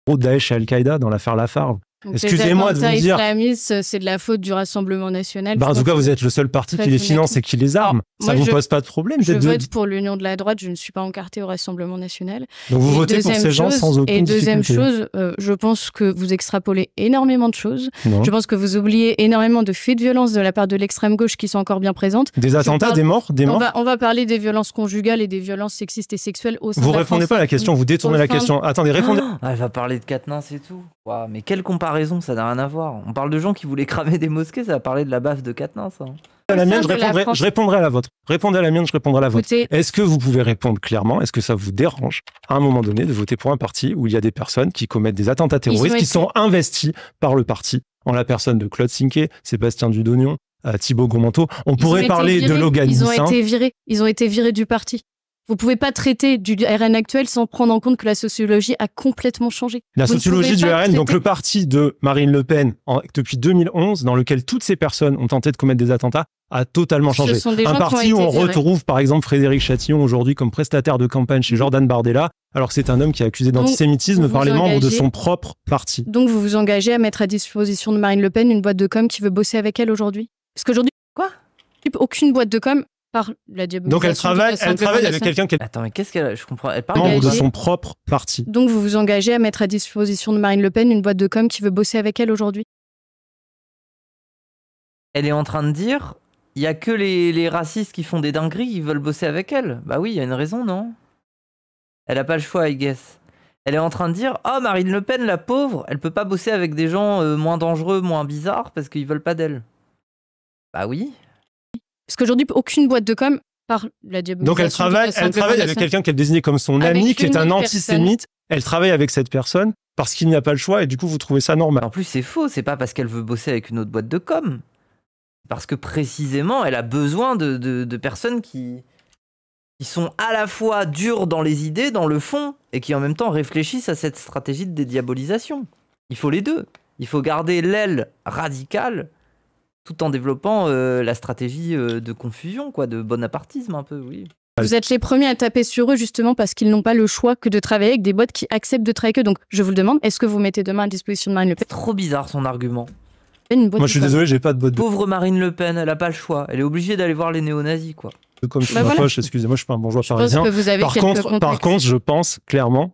Daesh et Al-Qaïda dans l'affaire Lafarge. Excusez-moi de vous dire... c'est de la faute du Rassemblement national. En tout cas, vous êtes le seul parti qui les finance et qui les arme. Ça vous pose pas de problème? Je vote pour l'Union de la droite, je ne suis pas encarté au Rassemblement national. Donc vous votez pour ces gens sans aucune difficulté. Et deuxième chose, je pense que vous extrapolez énormément de choses. Je pense que vous oubliez énormément de faits de violence de la part de l'extrême gauche qui sont encore bien présentes. Des attentats, des morts? On va parler des violences conjugales et des violences sexistes et sexuelles au sein de la France. Vous répondez pas à la question, vous détournez la question. Attendez, répondez. Elle va parler de Quatennens et tout. Wow, mais quelle comparaison, ça n'a rien à voir. On parle de gens qui voulaient cramer des mosquées, ça va parler de la baffe de Quatennens. Hein. À la mienne, je répondrai à la vôtre. Répondez à la mienne, je répondrai à la vôtre. Est-ce que vous pouvez répondre clairement? Est-ce que ça vous dérange, à un moment donné, de voter pour un parti où il y a des personnes qui commettent des attentats terroristes, qui sont investies par le parti, en la personne de Claude Sinquet, Sébastien Dudognon, Thibaut Gourmanton? On pourrait parler de Logan Nissin. Ils ont été virés du parti. Vous pouvez pas traiter du RN actuel sans prendre en compte que la sociologie a complètement changé. La sociologie du RN, donc le parti de Marine Le Pen, depuis 2011, dans lequel toutes ces personnes ont tenté de commettre des attentats, a totalement changé. Un parti où on retrouve par exemple Frédéric Chatillon aujourd'hui comme prestataire de campagne chez Jordan Bardella, alors que c'est un homme qui est accusé d'antisémitisme par les membres de son propre parti. Donc vous vous engagez à mettre à disposition de Marine Le Pen une boîte de com qui veut bosser avec elle aujourd'hui? Parce qu'aujourd'hui, aucune boîte de com par la diabolisation. Donc elle travaille avec quelqu'un qui... Attends, mais qu'est-ce qu'elle... Je comprends. Elle parle membre de son propre parti. Donc vous vous engagez à mettre à disposition de Marine Le Pen une boîte de com qui veut bosser avec elle aujourd'hui? Elle est en train de dire, il y a que les racistes qui font des dingueries qui veulent bosser avec elle. Bah oui, il y a une raison, non? Elle a pas le choix, I guess. Elle est en train de dire, oh Marine Le Pen, la pauvre, elle peut pas bosser avec des gens moins dangereux, moins bizarres parce qu'ils veulent pas d'elle. Bah oui. Parce qu'aujourd'hui, aucune boîte de com par la diabolisation. Donc elle travaille avec quelqu'un qu'elle désignait comme son ami, qui est un antisémite. Elle travaille avec cette personne parce qu'il n'y a pas le choix et du coup vous trouvez ça normal. En plus c'est faux, c'est pas parce qu'elle veut bosser avec une autre boîte de com. Parce que précisément elle a besoin de personnes qui sont à la fois dures dans les idées, dans le fond, et qui en même temps réfléchissent à cette stratégie de dédiabolisation. Il faut les deux. Il faut garder l'aile radicale tout en développant la stratégie de confusion, quoi, de bonapartisme un peu, oui. Vous êtes les premiers à taper sur eux justement parce qu'ils n'ont pas le choix que de travailler avec des boîtes qui acceptent de travailler avec eux. Donc je vous le demande, est-ce que vous mettez demain à disposition de Marine Le Pen? C'est trop bizarre son argument. Moi je suis désolé, j'ai pas de boîte de... Pauvre Marine Le Pen, elle a pas le choix. Elle est obligée d'aller voir les néo-nazis, quoi. Comme je suis ma poche, excusez-moi, je suis pas un bourgeois parisien. Par contre, je pense clairement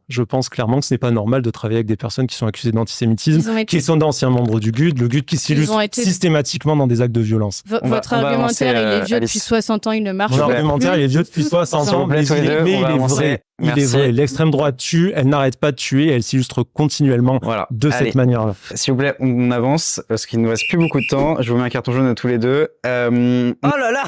que ce n'est pas normal de travailler avec des personnes qui sont accusées d'antisémitisme, qui sont d'anciens membres du GUD, le GUD qui s'illustre systématiquement dans des actes de violence. Votre argumentaire, il est vieux depuis 60 ans, il ne marche pas. Mon argumentaire, il est vieux depuis 60 ans, mais il est vrai. L'extrême droite tue, elle n'arrête pas de tuer, elle s'illustre continuellement de cette manière-là. S'il vous plaît, on avance, parce qu'il ne nous reste plus beaucoup de temps. Je vous mets un carton jaune à tous les deux. Oh là là.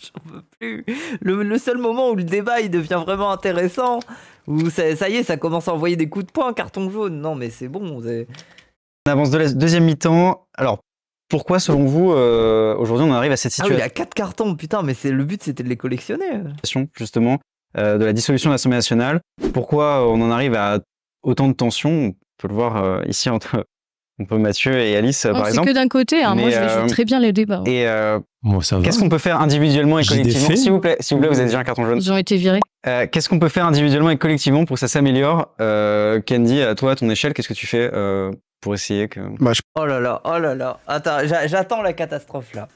J'en veux plus. Le seul moment où le débat il devient vraiment intéressant, où ça y est, ça commence à envoyer des coups de poing, carton jaune. Non mais c'est bon. On avance de la deuxième mi-temps. Alors, pourquoi selon vous, aujourd'hui on arrive à cette situation? Ah oui, il y a 4 cartons, putain, mais le but c'était de les collectionner. Justement, de la dissolution de l'Assemblée nationale. Pourquoi on en arrive à autant de tensions? On peut le voir ici entre Mathieu et Alice, par exemple. C'est que d'un côté, hein. Moi je joue très bien les débats. Et qu'est-ce qu'on peut faire individuellement et collectivement? S'il vous plaît, vous avez déjà un carton jaune. Ils ont été virés. Qu'est-ce qu'on peut faire individuellement et collectivement pour que ça s'améliore? Candy, à toi, à ton échelle, qu'est-ce que tu fais pour essayer que... Oh là là. Attends, j'attends la catastrophe là.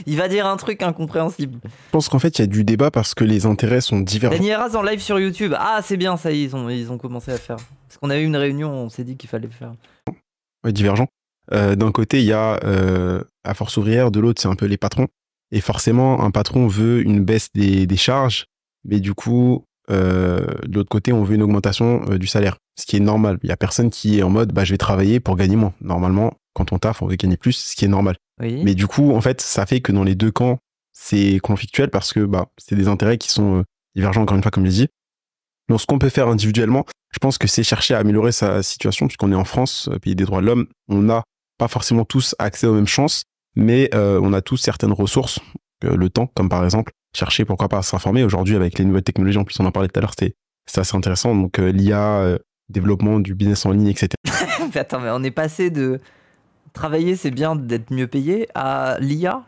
Il va dire un truc incompréhensible. Je pense qu'en fait, il y a du débat parce que les intérêts sont divergents. Dany Heraz en live sur YouTube. Ah, c'est bien, ça y est, ils ont commencé à faire. Parce qu'on a eu une réunion, on s'est dit qu'il fallait le faire. Ouais, divergents. D'un côté, il y a la force ouvrière, de l'autre, c'est un peu les patrons. Et forcément, un patron veut une baisse des charges, mais du coup, de l'autre côté, on veut une augmentation du salaire, ce qui est normal. Il y a personne qui est en mode, je vais travailler pour gagner moins. Normalement, quand on taffe, on veut gagner plus, ce qui est normal. Oui. Mais du coup, en fait, ça fait que dans les deux camps, c'est conflictuel parce que c'est des intérêts qui sont divergents, encore une fois, comme je l'ai dit. Donc, ce qu'on peut faire individuellement, je pense que c'est chercher à améliorer sa situation, puisqu'on est en France, pays des droits de l'homme. On n'a pas forcément tous accès aux mêmes chances, mais on a tous certaines ressources, le temps, comme par exemple, chercher, pourquoi pas, à s'informer. Aujourd'hui, avec les nouvelles technologies, en plus, on en parlait tout à l'heure, c'est assez intéressant. Donc, l'IA, développement du business en ligne, etc. Attends, mais on est passé de travailler, c'est bien d'être mieux payé, à l'IA.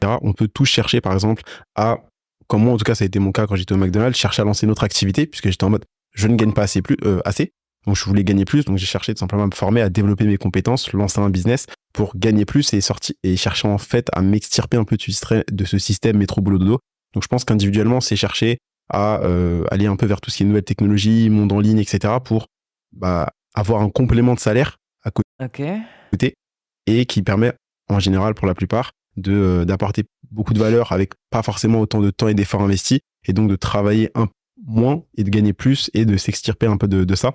On peut tous chercher, par exemple, à, comme moi, en tout cas, ça a été mon cas quand j'étais au McDonald's, chercher à lancer une autre activité, puisque j'étais en mode, je ne gagne pas assez. Donc, je voulais gagner plus. Donc, j'ai cherché tout simplement à me former, à développer mes compétences, lancer un business pour gagner plus et chercher en fait à m'extirper un peu de ce système métro-boulot-dodo. Donc, je pense qu'individuellement, c'est chercher à aller un peu vers tout ce qui est nouvelles technologies, monde en ligne, etc. pour avoir un complément de salaire à côté et qui permet, en général, pour la plupart, d'apporter beaucoup de valeur avec pas forcément autant de temps et d'efforts investis et donc de travailler moins et de gagner plus et de s'extirper un peu de ça.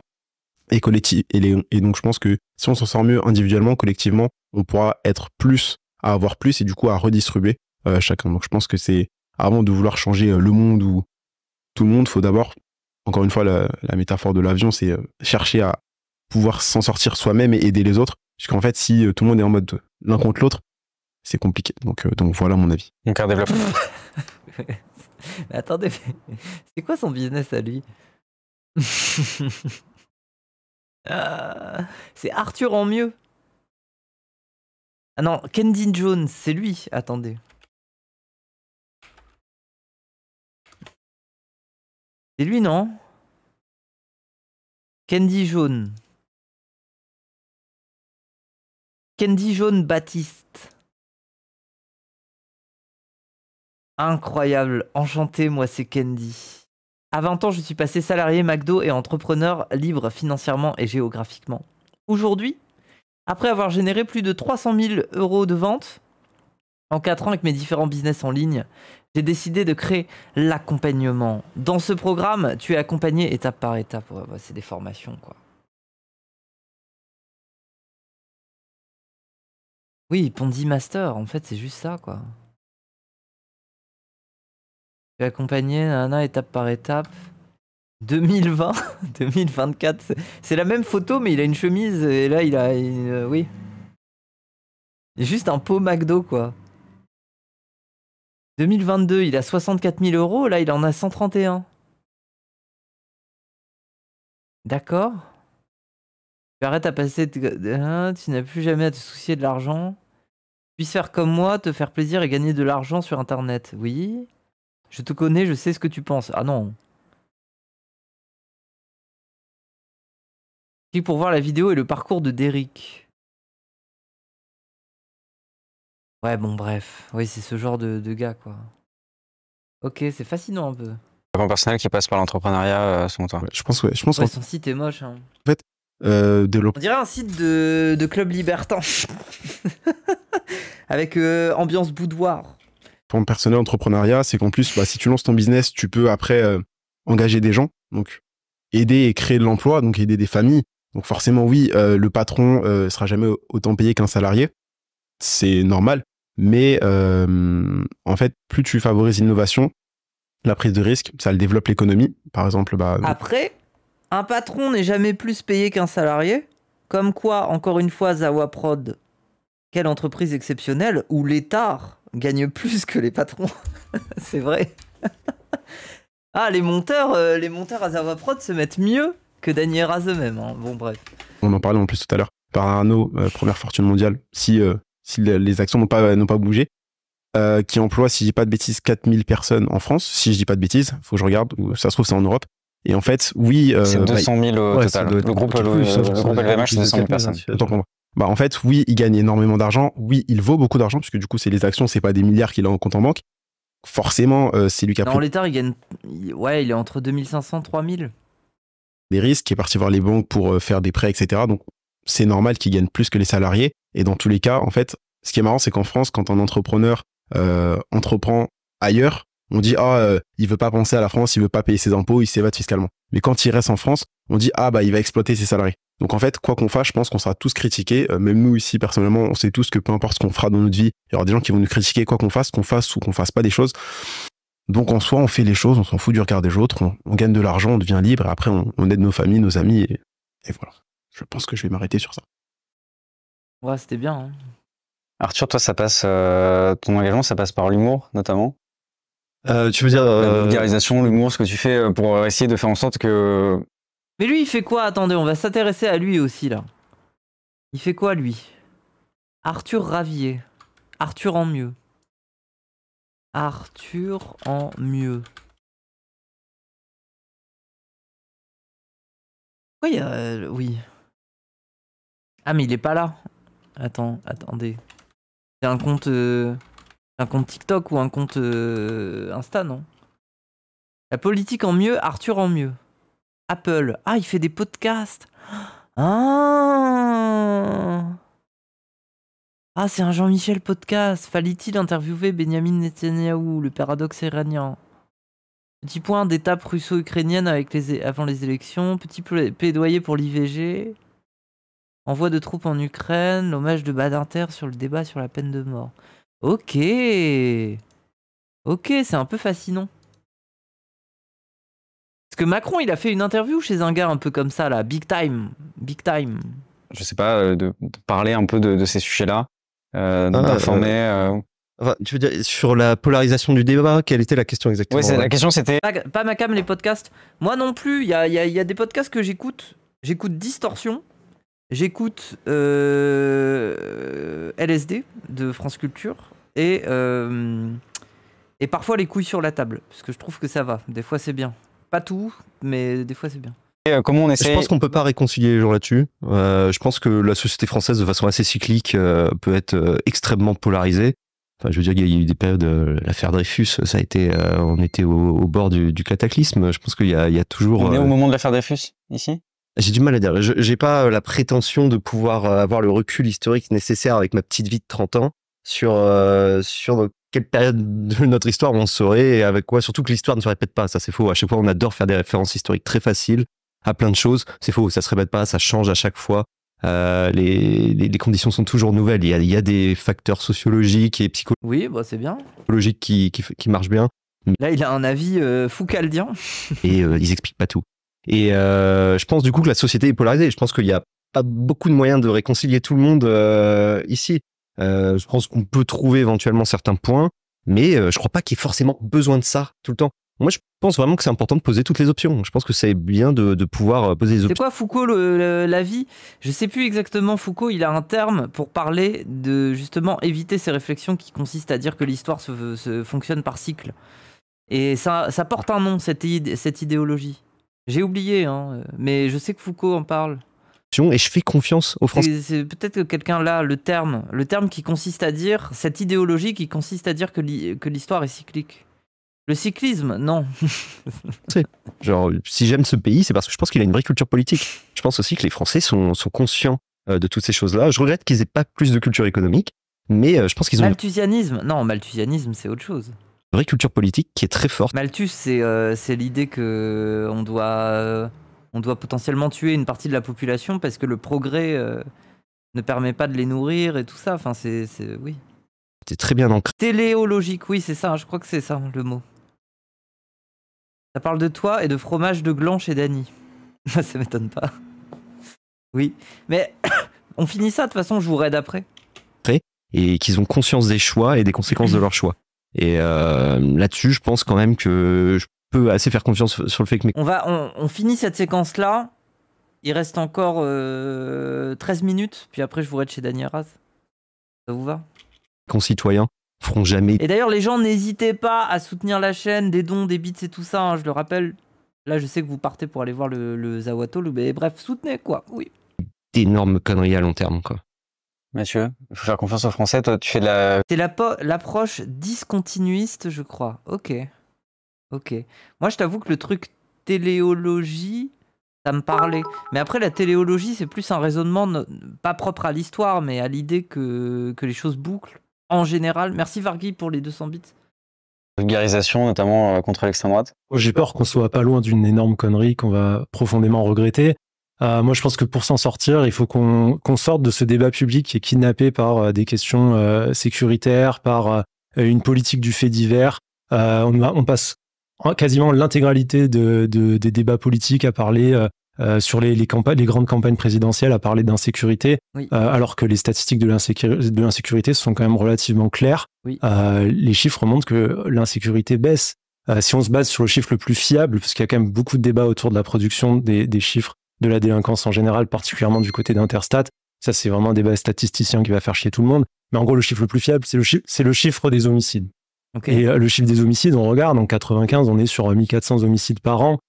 Et donc, je pense que si on s'en sort mieux individuellement, collectivement, on pourra être plus, à avoir plus et du coup à redistribuer chacun. Donc, je pense que c'est, avant de vouloir changer le monde ou tout le monde, faut d'abord, encore une fois, la métaphore de l'avion, c'est chercher à pouvoir s'en sortir soi-même et aider les autres. Puisqu'en fait, si tout le monde est en mode l'un contre l'autre, c'est compliqué. Donc voilà mon avis. Donc, un développement. Mais attendez, c'est quoi son business à lui? C'est Arthur en mieux. Ah non, Kendy Jones, c'est lui. Attendez. C'est lui, non? Kendy Jaune. Kendy Jaune Baptiste. Incroyable. Enchanté, moi, c'est Kendy. À 20 ans, je suis passé salarié McDo et entrepreneur libre financièrement et géographiquement. Aujourd'hui, après avoir généré plus de 300 000 € de ventes en 4 ans avec mes différents business en ligne, j'ai décidé de créer l'accompagnement. Dans ce programme, tu es accompagné étape par étape. Ouais, c'est des formations, quoi. Oui, Ponzi Master, en fait, c'est juste ça, quoi. Tu es accompagné, nana, étape par étape. 2020, 2024, c'est la même photo, mais il a une chemise et là, il a une... oui. Il a juste un pot McDo, quoi. 2022, il a 64 000 €, là, il en a 131. D'accord. Tu arrêtes à passer... tu n'as plus jamais à te soucier de l'argent. Tu puisses faire comme moi, te faire plaisir et gagner de l'argent sur Internet. Oui. Je te connais, je sais ce que tu penses. Ah non. Clique pour voir la vidéo et le parcours de Derrick. Ouais, bon, bref. Oui, c'est ce genre de gars, quoi. Ok, c'est fascinant un peu. Un personnel qui passe par l'entrepreneuriat, selon toi. Ouais, je pense ouais, son site est moche. Hein. En fait, on dirait un site de club libertin. Avec ambiance boudoir. Pour le personnel entrepreneuriat, c'est qu'en plus, si tu lances ton business, tu peux après engager des gens, donc aider et créer de l'emploi, donc aider des familles. Donc forcément, oui, le patron sera jamais autant payé qu'un salarié. C'est normal. Mais en fait, plus tu favorises l'innovation, la prise de risque, ça le développe l'économie. Par exemple, Après, un patron n'est jamais plus payé qu'un salarié. Comme quoi, encore une fois, Zawa Prod, quelle entreprise exceptionnelle, où l'État gagne plus que les patrons. C'est vrai. Ah, les monteurs à Zawa Prod se mettent mieux que Dany Heraz eux-mêmes. Hein. Bon, bref. On en parlait en plus tout à l'heure. Par Arnaud, première fortune mondiale, si les actions n'ont pas bougé, qui emploie, si je dis pas de bêtises, 4000 personnes en France. Si je dis pas de bêtises, faut que je regarde, ça se trouve c'est en Europe. Et en fait, oui. C'est 200 000 au total. Le groupe LVMH, c'est 200 000 personnes. Autant pour moi. Bah, en fait, oui, il gagne énormément d'argent. Oui, il vaut beaucoup d'argent, puisque du coup, c'est les actions, c'est pas des milliards qu'il a en compte en banque. Forcément, c'est lui qui a pris. En l'état, il gagne. Ouais, il est entre 2500 et 3000. Des risques, qui est parti voir les banques pour faire des prêts, etc. Donc, c'est normal qu'il gagne plus que les salariés. Et dans tous les cas, en fait, ce qui est marrant, c'est qu'en France, quand un entrepreneur entreprend ailleurs, on dit il veut pas penser à la France, il veut pas payer ses impôts, il s'évade fiscalement. Mais quand il reste en France, on dit il va exploiter ses salariés. Donc en fait, quoi qu'on fasse, je pense qu'on sera tous critiqués. Même nous ici, personnellement, on sait tous que peu importe ce qu'on fera dans notre vie, il y aura des gens qui vont nous critiquer quoi qu'on fasse ou qu'on fasse pas des choses. Donc en soi, on fait les choses, on s'en fout du regard des autres, on gagne de l'argent, on devient libre, et après on aide nos familles, nos amis, et voilà. Je pense que je vais m'arrêter sur ça. Ouais, c'était bien. Hein. Arthur, toi, ça passe ton engagement, ça passe par l'humour, notamment. Tu veux dire la vulgarisation, l'humour, ce que tu fais pour essayer de faire en sorte que... Mais lui, il fait quoi? Attendez, on va s'intéresser à lui aussi, là. Il fait quoi, lui? Arthur Ravier. Arthur en mieux. Arthur en mieux. Oui, oui. Ah, mais il est pas là. Attendez. C'est un compte TikTok ou un compte Insta, non? La politique en mieux, Arthur en mieux. Apple. Ah, il fait des podcasts. Ah, c'est un Jean-Michel podcast. Fallait-il interviewer Benyamin Netanyahou, le paradoxe iranien? Petit point d'étape russo-ukrainienne avant les élections. Petit plaidoyer pour l'IVG. Envoi de troupes en Ukraine. L'hommage de Badinter sur le débat sur la peine de mort. Ok. Ok, c'est un peu fascinant. Parce que Macron, il a fait une interview chez un gars un peu comme ça, là. Big time. Big time. Je sais pas, de parler un peu de ces sujets-là. D'informer... Enfin, tu veux dire, sur la polarisation du débat, quelle était la question exactement? Ouais, la question c'était... Pas ma cam, les podcasts. Moi non plus, il y a des podcasts que j'écoute. J'écoute Distorsion. J'écoute LSD de France Culture. Et parfois les couilles sur la table. Parce que je trouve que ça va. Des fois c'est bien. Pas tout, mais des fois c'est bien. Et comment on essaie... Je pense qu'on peut pas réconcilier les gens là-dessus. Je pense que la société française, de façon assez cyclique, peut être extrêmement polarisée. Enfin, je veux dire, il y a eu des périodes, l'affaire Dreyfus, ça a été, on était au bord du cataclysme. Je pense qu'il y a toujours... On est au moment de l'affaire Dreyfus, ici? J'ai du mal à dire. J'ai pas la prétention de pouvoir avoir le recul historique nécessaire avec ma petite vie de 30 ans sur quelle période de notre histoire on saurait et avec quoi. Surtout que l'histoire ne se répète pas. Ça, c'est faux. À chaque fois, on adore faire des références historiques très faciles à plein de choses. C'est faux. Ça se répète pas. Ça change à chaque fois. Les conditions sont toujours nouvelles. Il y a des facteurs sociologiques et psychologiques. Oui, bah c'est bien. Qui marchent bien. Là, il a un avis foucaldien. Et ils expliquent pas tout. Et je pense du coup que la société est polarisée. Je pense qu'il y a pas beaucoup de moyens de réconcilier tout le monde ici. Je pense qu'on peut trouver éventuellement certains points, mais je crois pas qu'il y ait forcément besoin de ça tout le temps. Moi, je pense vraiment que c'est important de poser toutes les options. Je pense que c'est bien de pouvoir poser les options. C'est quoi Foucault, la vie? Je sais plus exactement. Foucault, il a un terme pour parler de justement éviter ces réflexions qui consistent à dire que l'histoire se fonctionne par cycle. Et ça porte un nom, cette idéologie. J'ai oublié, hein, mais je sais que Foucault en parle. Et je fais confiance aux Français. C'est peut-être que quelqu'un là, le terme qui consiste à dire, cette idéologie qui consiste à dire que l'histoire est cyclique. Le cyclisme, non. Genre, si j'aime ce pays, c'est parce que je pense qu'il a une vraie culture politique. Je pense aussi que les Français sont conscients de toutes ces choses-là. Je regrette qu'ils aient pas plus de culture économique, mais je pense qu'ils ont... Malthusianisme. Non, malthusianisme, c'est autre chose. Une vraie culture politique qui est très forte. Malthus, c'est l'idée que on doit potentiellement tuer une partie de la population parce que le progrès ne permet pas de les nourrir et tout ça. Enfin, oui. C'est très bien ancré. Téléologique, oui, c'est ça. Je crois que c'est ça le mot. Ça parle de toi et de fromage de gland chez Dany. Ça m'étonne pas. Oui, mais on finit ça. De toute façon, je vous raide après. Et qu'ils ont conscience des choix et des conséquences de leurs choix. Et là-dessus, je pense quand même que je peux assez faire confiance sur le fait que... On finit cette séquence-là. Il reste encore 13 minutes. Puis après, je vous raide chez Dany Arras. Ça vous va? Concitoyens feront jamais... Et d'ailleurs, les gens, n'hésitez pas à soutenir la chaîne, des dons, des bits et tout ça. Hein, je le rappelle, Là, je sais que vous partez pour aller voir le Zawato, mais bref, soutenez, quoi. Oui. D'énormes conneries à long terme, quoi. Mathieu, il faut faire confiance aux Français. Toi, tu fais de la... C'est l'approche discontinuiste, je crois. Ok. Moi, je t'avoue que le truc téléologie, ça me parlait. Mais après, la téléologie, c'est plus un raisonnement pas propre à l'histoire, mais à l'idée que les choses bouclent. En général. Merci Vargui pour les 200 bits. Vulgarisation, notamment contre l'extrême droite. J'ai peur qu'on soit pas loin d'une énorme connerie qu'on va profondément regretter. Moi, je pense que pour s'en sortir, il faut qu'on sorte de ce débat public qui est kidnappé par des questions sécuritaires, par une politique du fait divers. On passe quasiment l'intégralité des débats politiques à parler sur les grandes campagnes présidentielles, à parler d'insécurité, oui. Alors que les statistiques de l'insécurité sont quand même relativement claires. Oui. Les chiffres montrent que l'insécurité baisse. Si on se base sur le chiffre le plus fiable, parce qu'il y a quand même beaucoup de débats autour de la production des chiffres de la délinquance en général, particulièrement du côté d'Interstat, ça c'est vraiment un débat statisticien qui va faire chier tout le monde. Mais en gros, le chiffre le plus fiable, c'est le chiffre des homicides. Okay. Et le chiffre des homicides, on regarde, en 95, on est sur 1400 homicides par an.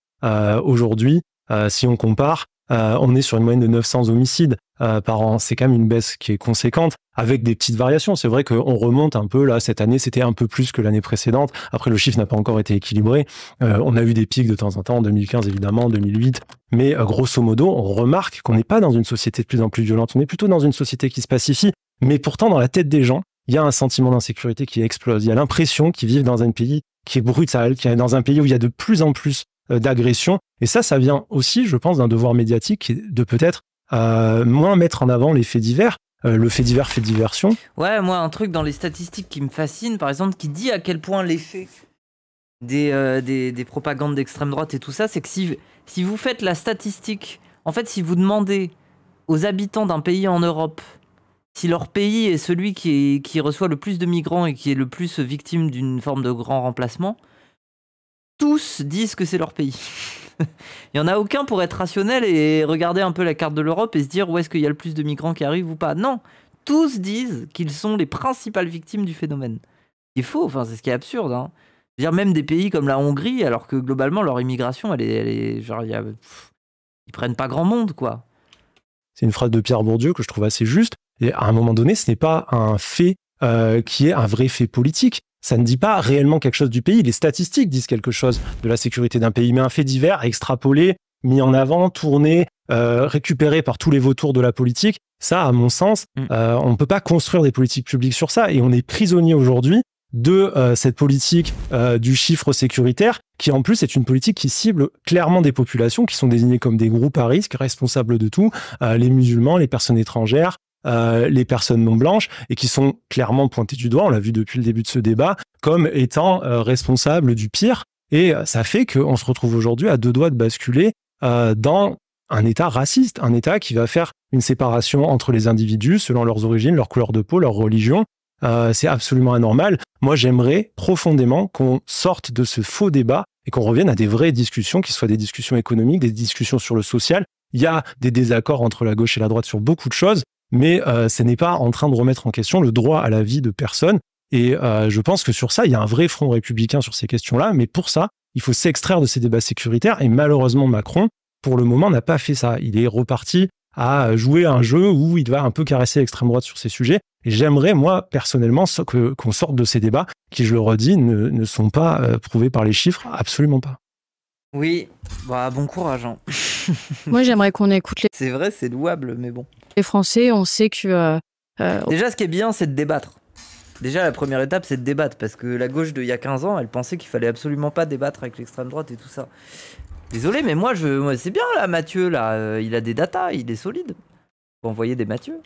Aujourd'hui, si on compare, on est sur une moyenne de 900 homicides par an. C'est quand même une baisse qui est conséquente, avec des petites variations. C'est vrai qu'on remonte un peu, là, cette année, c'était un peu plus que l'année précédente. Après, le chiffre n'a pas encore été équilibré. On a eu des pics de temps en temps, en 2015 évidemment, en 2008. Mais grosso modo, on remarque qu'on n'est pas dans une société de plus en plus violente. On est plutôt dans une société qui se pacifie. Mais pourtant, dans la tête des gens, il y a un sentiment d'insécurité qui explose. Il y a l'impression qu'ils vivent dans un pays qui est brutal, qui est dans un pays où il y a de plus en plus d'agressions. Et ça vient aussi, je pense, d'un devoir médiatique de peut-être moins mettre en avant les faits divers. Le fait divers fait diversion. Ouais, moi, un truc dans les statistiques qui me fascine, par exemple, qui dit à quel point l'effet des propagandes d'extrême droite et tout ça, c'est que si vous faites la statistique, en fait, si vous demandez aux habitants d'un pays en Europe si leur pays est celui qui reçoit le plus de migrants et qui est le plus victime d'une forme de grand remplacement, tous disent que c'est leur pays. Il n'y en a aucun pour être rationnel et regarder un peu la carte de l'Europe et se dire où est-ce qu'il y a le plus de migrants qui arrivent ou pas. Non, tous disent qu'ils sont les principales victimes du phénomène. C'est faux, enfin, c'est ce qui est absurde. Hein. Je veux dire, même des pays comme la Hongrie, alors que globalement leur immigration, elle est genre, ils prennent pas grand monde, quoi. C'est une phrase de Pierre Bourdieu que je trouve assez juste. Et à un moment donné, ce n'est pas un fait qui est un vrai fait politique. Ça ne dit pas réellement quelque chose du pays. Les statistiques disent quelque chose de la sécurité d'un pays, mais un fait divers extrapolé, mis en avant, tourné, récupéré par tous les vautours de la politique, ça, à mon sens, on ne peut pas construire des politiques publiques sur ça. Et on est prisonnier aujourd'hui de cette politique du chiffre sécuritaire, qui en plus est une politique qui cible clairement des populations qui sont désignées comme des groupes à risque, responsables de tout, les musulmans, les personnes étrangères, les personnes non blanches, et qui sont clairement pointées du doigt, on l'a vu depuis le début de ce débat, comme étant responsables du pire. Et ça fait qu'on se retrouve aujourd'hui à deux doigts de basculer dans un État raciste, un État qui va faire une séparation entre les individus selon leurs origines, leur couleur de peau, leur religion. C'est absolument anormal. Moi, j'aimerais profondément qu'on sorte de ce faux débat et qu'on revienne à des vraies discussions, qui soient des discussions économiques, des discussions sur le social. Il y a des désaccords entre la gauche et la droite sur beaucoup de choses, mais ce n'est pas en train de remettre en question le droit à la vie de personne. Et je pense que sur ça, il y a un vrai front républicain sur ces questions-là, mais pour ça, il faut s'extraire de ces débats sécuritaires. Et malheureusement, Macron, pour le moment, n'a pas fait ça. Il est reparti à jouer un jeu où il va un peu caresser l'extrême droite sur ces sujets. Et j'aimerais, moi, personnellement, qu'on sorte de ces débats qui, je le redis, ne sont pas prouvés par les chiffres, absolument pas. Oui, bah, bon courage. Hein. Moi, j'aimerais qu'on écoute C'est vrai, c'est louable, mais bon. Les Français, on sait que... Déjà, ce qui est bien, c'est de débattre. Déjà, la première étape, c'est de débattre, parce que la gauche d'il y a 15 ans, elle pensait qu'il fallait absolument pas débattre avec l'extrême droite et tout ça. Désolé, mais moi c'est bien, là, Mathieu, là, il a des datas, il est solide. Faut envoyer des Mathieu.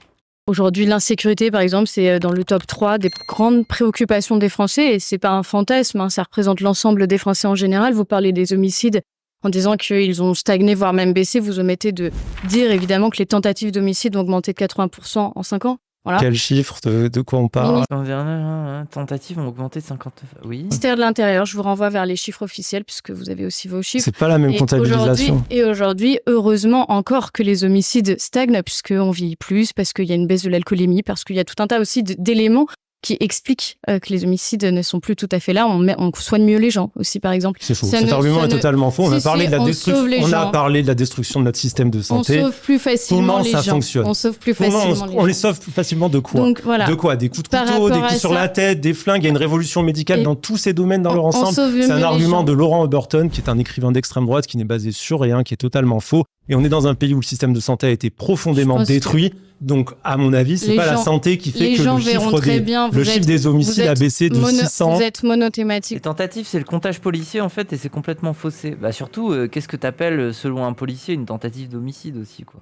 Aujourd'hui, l'insécurité, par exemple, c'est dans le top 3 des grandes préoccupations des Français, et c'est pas un fantasme, hein, ça représente l'ensemble des Français en général. Vous parlez des homicides en disant qu'ils ont stagné, voire même baissé. Vous omettez de dire, évidemment, que les tentatives d'homicide ont augmenté de 80% en 5 ans. Voilà. Quel chiffre, de quoi on parle? Tentatives ont augmenté de 50... Oui. Ministère de l'Intérieur, je vous renvoie vers les chiffres officiels, puisque vous avez aussi vos chiffres. C'est pas la même comptabilisation. Et aujourd'hui, heureusement encore que les homicides stagnent, puisqu'on vieillit plus, parce qu'il y a une baisse de l'alcoolémie, parce qu'il y a tout un tas aussi d'éléments qui expliquent que les homicides ne sont plus tout à fait là. On soigne mieux les gens aussi, par exemple. C'est faux. Cet argument est totalement faux. On a parlé de la destruction de notre système de santé. On sauve plus facilement les gens. Comment ça fonctionne? On sauve plus facilement les gens. On les sauve plus facilement de quoi? Donc, voilà. De quoi? Des coups de couteau, des coups sur la tête, des flingues. Il y a une révolution médicale dans tous ces domaines dans leur ensemble. C'est un argument de Laurent Oberton, qui est un écrivain d'extrême droite, qui n'est basé sur rien, qui est totalement faux. Et on est dans un pays où le système de santé a été profondément détruit. Donc, à mon avis, c'est pas la santé qui fait que le chiffre des homicides a baissé de 600. Vous êtes monothématique. Les tentatives, c'est le comptage policier, en fait, et c'est complètement faussé. Bah, surtout, qu'est-ce que t'appelles, selon un policier, une tentative d'homicide aussi, quoi.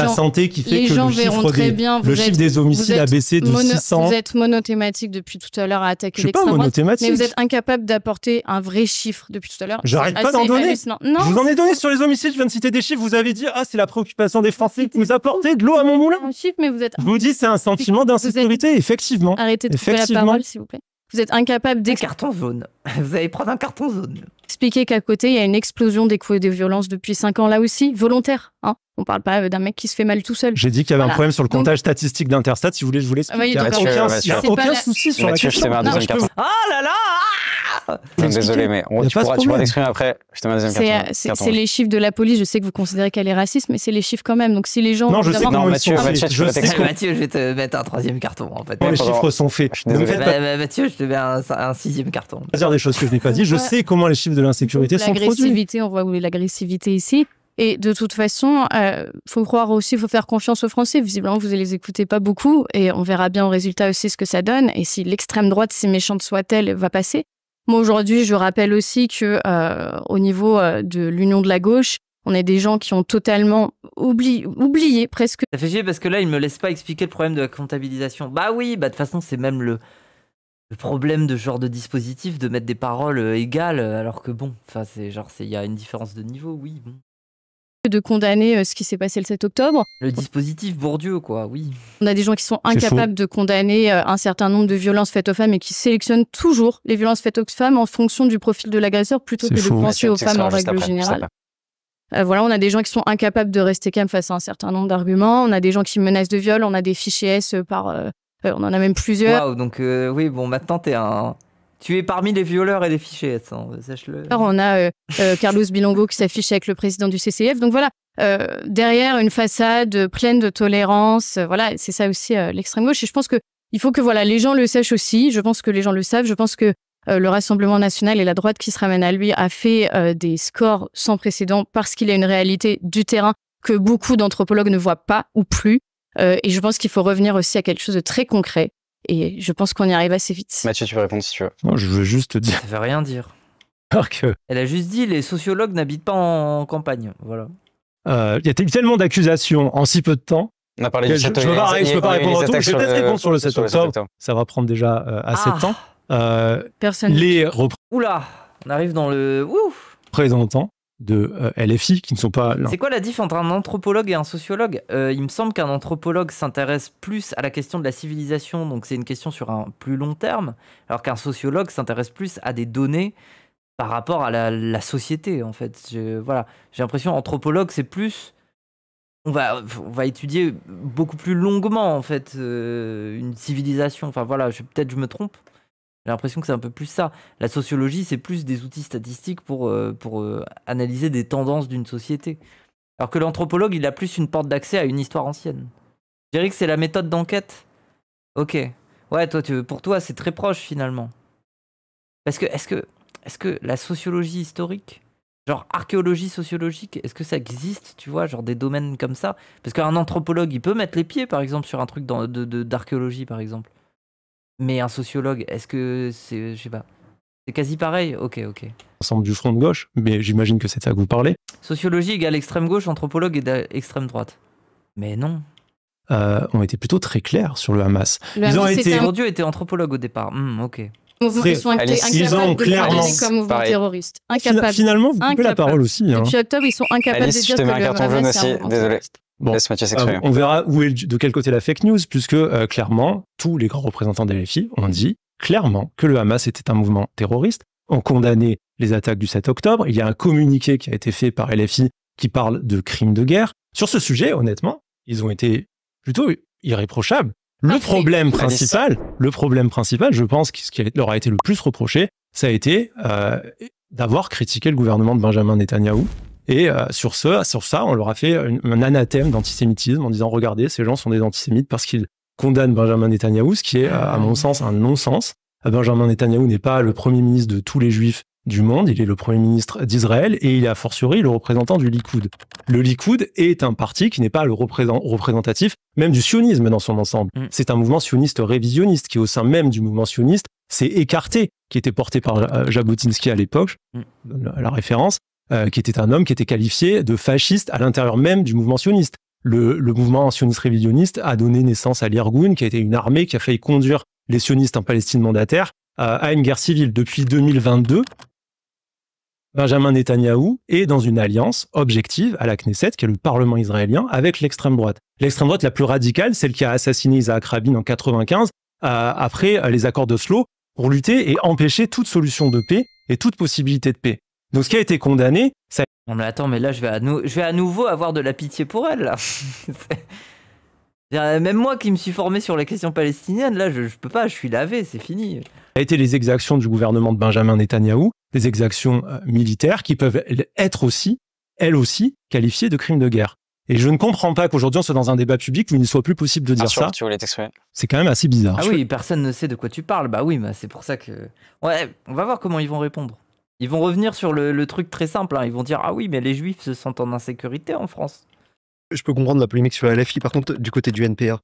La santé qui fait que le chiffre des homicides a baissé de 600. Vous êtes monothématique depuis tout à l'heure à attaquer l'extrême droite, mais vous êtes incapable d'apporter un vrai chiffre depuis tout à l'heure. J'arrête pas d'en donner. Je vous en ai donné sur les homicides, je viens de citer des chiffres, vous avez dit « Ah, c'est la préoccupation des Français qui vous apportez de l'eau à mon moulin ». Je vous dis, c'est un sentiment d'insécurité, effectivement. Arrêtez de couper la parole, s'il vous plaît. Vous êtes incapable d'expliquer. Carton jaune. Vous allez prendre un carton jaune. Expliquer qu'à côté, il y a une explosion des coups et des violences depuis 5 ans, là aussi, volontaire. Hein, on parle pas d'un mec qui se fait mal tout seul. J'ai dit qu'il y avait un problème sur le comptage statistique d'Interstat. Si vous voulez, je vous l'explique. Il n'y a aucun souci sur la question. Oh là là! Désolé, mais tu pourras t'exprimer après. Je te mets un deuxième carton. C'est les chiffres de la police. Je sais que vous considérez qu'elle est raciste, mais c'est les chiffres quand même. Donc si les gens... Non, je sais comment Mathieu, je vais te mettre un 3e carton, en fait. Les chiffres sont faits. Mathieu, je te mets un 6e carton. Je vais dire des choses que je n'ai pas dit. Je sais comment les chiffres de l'insécurité sont produits. L'agressivité, on voit où est l'agressivité ici. Et de toute façon, faut croire aussi, faut faire confiance aux Français. Visiblement, vous ne les écoutez pas beaucoup et on verra bien au résultat aussi ce que ça donne. Et si l'extrême droite, si méchante soit-elle, va passer. Moi, aujourd'hui, je rappelle aussi que au niveau de l'union de la gauche, on est des gens qui ont totalement oublié presque. Ça fait chier parce que là, ils me laissent pas expliquer le problème de la comptabilisation. Bah oui, bah de toute façon, c'est même le problème de ce genre de dispositif de mettre des paroles égales, alors que bon, enfin c'est genre il y a une différence de niveau, oui, bon. De condamner ce qui s'est passé le 7 octobre. Le dispositif Bourdieu, quoi, oui. On a des gens qui sont incapables de condamner un certain nombre de violences faites aux femmes et qui sélectionnent toujours les violences faites aux femmes en fonction du profil de l'agresseur plutôt que de penser aux femmes en règle générale. Voilà, on a des gens qui sont incapables de rester calmes face à un certain nombre d'arguments. On a des gens qui menacent de viol. On a des fichiers S par... on en a même plusieurs. Waouh, donc oui, bon, maintenant tu es parmi les violeurs et les fichiers S, hein, sache-le. Alors, on a Carlos Bilongo qui s'affiche avec le président du CCF. Donc voilà, derrière une façade pleine de tolérance, voilà, c'est ça aussi l'extrême gauche. Et je pense qu'il faut que voilà, les gens le sachent aussi. Je pense que les gens le savent. Je pense que le Rassemblement national et la droite qui se ramène à lui a fait des scores sans précédent parce qu'il y a une réalité du terrain que beaucoup d'anthropologues ne voient pas ou plus. Et je pense qu'il faut revenir aussi à quelque chose de très concret. Et je pense qu'on y arrive assez vite. Mathieu, tu peux répondre si tu veux. Non, je veux juste te dire. Ça veut rien dire. Que... Elle a juste dit les sociologues n'habitent pas en campagne. Voilà. Il y a eu tellement d'accusations en si peu de temps. On a parlé du 7 octobre. Je peux pas répondre à tout. Je vais peut-être répondre sur le 7 octobre. Ça va prendre déjà assez de temps. Personne. Les Oula, on arrive dans le représentants de LFI qui ne sont pas... C'est quoi la diff entre un anthropologue et un sociologue? Il me semble qu'un anthropologue s'intéresse plus à la question de la civilisation, donc c'est une question sur un plus long terme, alors qu'un sociologue s'intéresse plus à des données par rapport à la société, en fait. Voilà. J'ai l'impression anthropologue, c'est plus... On va étudier beaucoup plus longuement, en fait, une civilisation. Enfin voilà, peut-être je me trompe. J'ai l'impression que c'est un peu plus ça. La sociologie, c'est plus des outils statistiques pour analyser des tendances d'une société. Alors que l'anthropologue, il a plus une porte d'accès à une histoire ancienne. Je dirais que c'est la méthode d'enquête. Ok. Ouais, pour toi, c'est très proche finalement. Parce que est-ce que la sociologie historique, genre archéologie sociologique, est-ce que ça existe, tu vois, genre des domaines comme ça? Parce qu'un anthropologue, il peut mettre les pieds, par exemple, sur un truc d'archéologie, par exemple. Mais un sociologue, est-ce que c'est... Je sais pas. C'est quasi pareil? Ok. Ensemble du front de gauche, mais j'imagine que c'est ça que vous parlez. Sociologie égale extrême gauche, anthropologue égale extrême droite. Mais non. Ont été plutôt très clairs sur le Hamas. Bourdieu était anthropologue au départ. Ok. Ils ont clairement comme mouvement terroriste. Finalement, vous coupez la parole aussi. Depuis octobre, ils sont incapables de dire que le Hamas, c'est un mouvement terroriste. Bon, on verra de quel côté la fake news, puisque clairement, tous les grands représentants des LFI ont dit clairement que le Hamas était un mouvement terroriste, ont condamné les attaques du 7 octobre. Il y a un communiqué qui a été fait par LFI qui parle de crimes de guerre. Sur ce sujet, honnêtement, ils ont été plutôt irréprochables. Le problème principal, je pense que ce qui leur a été le plus reproché, ça a été d'avoir critiqué le gouvernement de Benjamin Netanyahou. Et sur ça, on leur a fait un anathème d'antisémitisme en disant « Regardez, ces gens sont des antisémites parce qu'ils condamnent Benjamin Netanyahou », ce qui est, à mon sens, un non-sens. Benjamin Netanyahou n'est pas le premier ministre de tous les juifs du monde, il est le premier ministre d'Israël et il est a fortiori le représentant du Likoud. Le Likoud est un parti qui n'est pas le représentatif même du sionisme dans son ensemble. C'est un mouvement sioniste révisionniste qui, au sein même du mouvement sioniste, s'est écarté, qui était porté par Jabotinsky à l'époque, la référence, qui était un homme qui était qualifié de fasciste à l'intérieur même du mouvement sioniste. Le mouvement sioniste révisionniste a donné naissance à l'Irgun, qui a été une armée qui a failli conduire les sionistes en Palestine mandataire à une guerre civile. Depuis 2022, Benjamin Netanyahou est dans une alliance objective à la Knesset, qui est le Parlement israélien, avec l'extrême droite. L'extrême droite la plus radicale, celle qui a assassiné Isaac Rabin en 95, après les accords d'Oslo, pour lutter et empêcher toute solution de paix et toute possibilité de paix. Donc ce qui a été condamné, ça... Non mais attends, mais là je vais à nouveau avoir de la pitié pour elle, là. Même moi qui me suis formé sur les questions palestiniennes, là je peux pas, je suis lavé, c'est fini. Ça a été les exactions du gouvernement de Benjamin Netanyahou, des exactions militaires qui peuvent être aussi, elles aussi, qualifiées de crimes de guerre. Et je ne comprends pas qu'aujourd'hui on soit dans un débat public où il ne soit plus possible de dire ça. Tu voulais t'exprimer. C'est quand même assez bizarre. Ah oui, personne ne sait de quoi tu parles. Bah oui, c'est pour ça que... Ouais, on va voir comment ils vont répondre. Ils vont revenir sur le truc très simple. Hein. Ils vont dire « Ah oui, mais les juifs se sentent en insécurité en France. » Je peux comprendre la polémique sur la LFI. Par contre, du côté du NPA,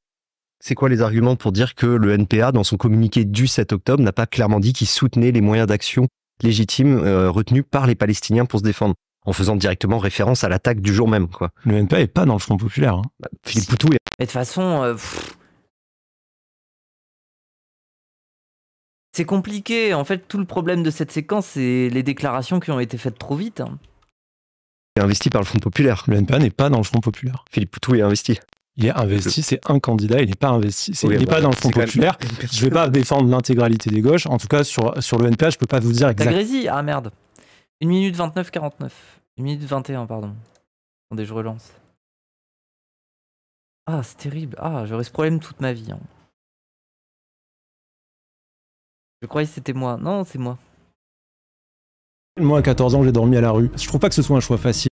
c'est quoi les arguments pour dire que le NPA, dans son communiqué du 7 octobre, n'a pas clairement dit qu'il soutenait les moyens d'action légitimes retenus par les Palestiniens pour se défendre, en faisant directement référence à l'attaque du jour même, quoi. Le NPA est pas dans le Front populaire. Hein. Philippe Poutou est... Et de toute façon, c'est compliqué. En fait, tout le problème de cette séquence, c'est les déclarations qui ont été faites trop vite. Hein. Il est investi par le Front populaire. Le NPA n'est pas dans le Front populaire. Philippe Poutou est investi. Il est investi, c'est un candidat, il n'est pas investi. Il n'est pas dans le Front populaire. Je ne vais pas défendre l'intégralité des gauches. En tout cas, sur le NPA, je ne peux pas vous dire exactement. T'as grésy ? Ah merde. 1 minute 29, 49. 1 minute 21, pardon. Attendez, je relance. Ah, c'est terrible. Ah, j'aurais ce problème toute ma vie. Hein. Je croyais que c'était moi. Non, c'est moi. Moi, à 14 ans, j'ai dormi à la rue. Je trouve pas que ce soit un choix facile.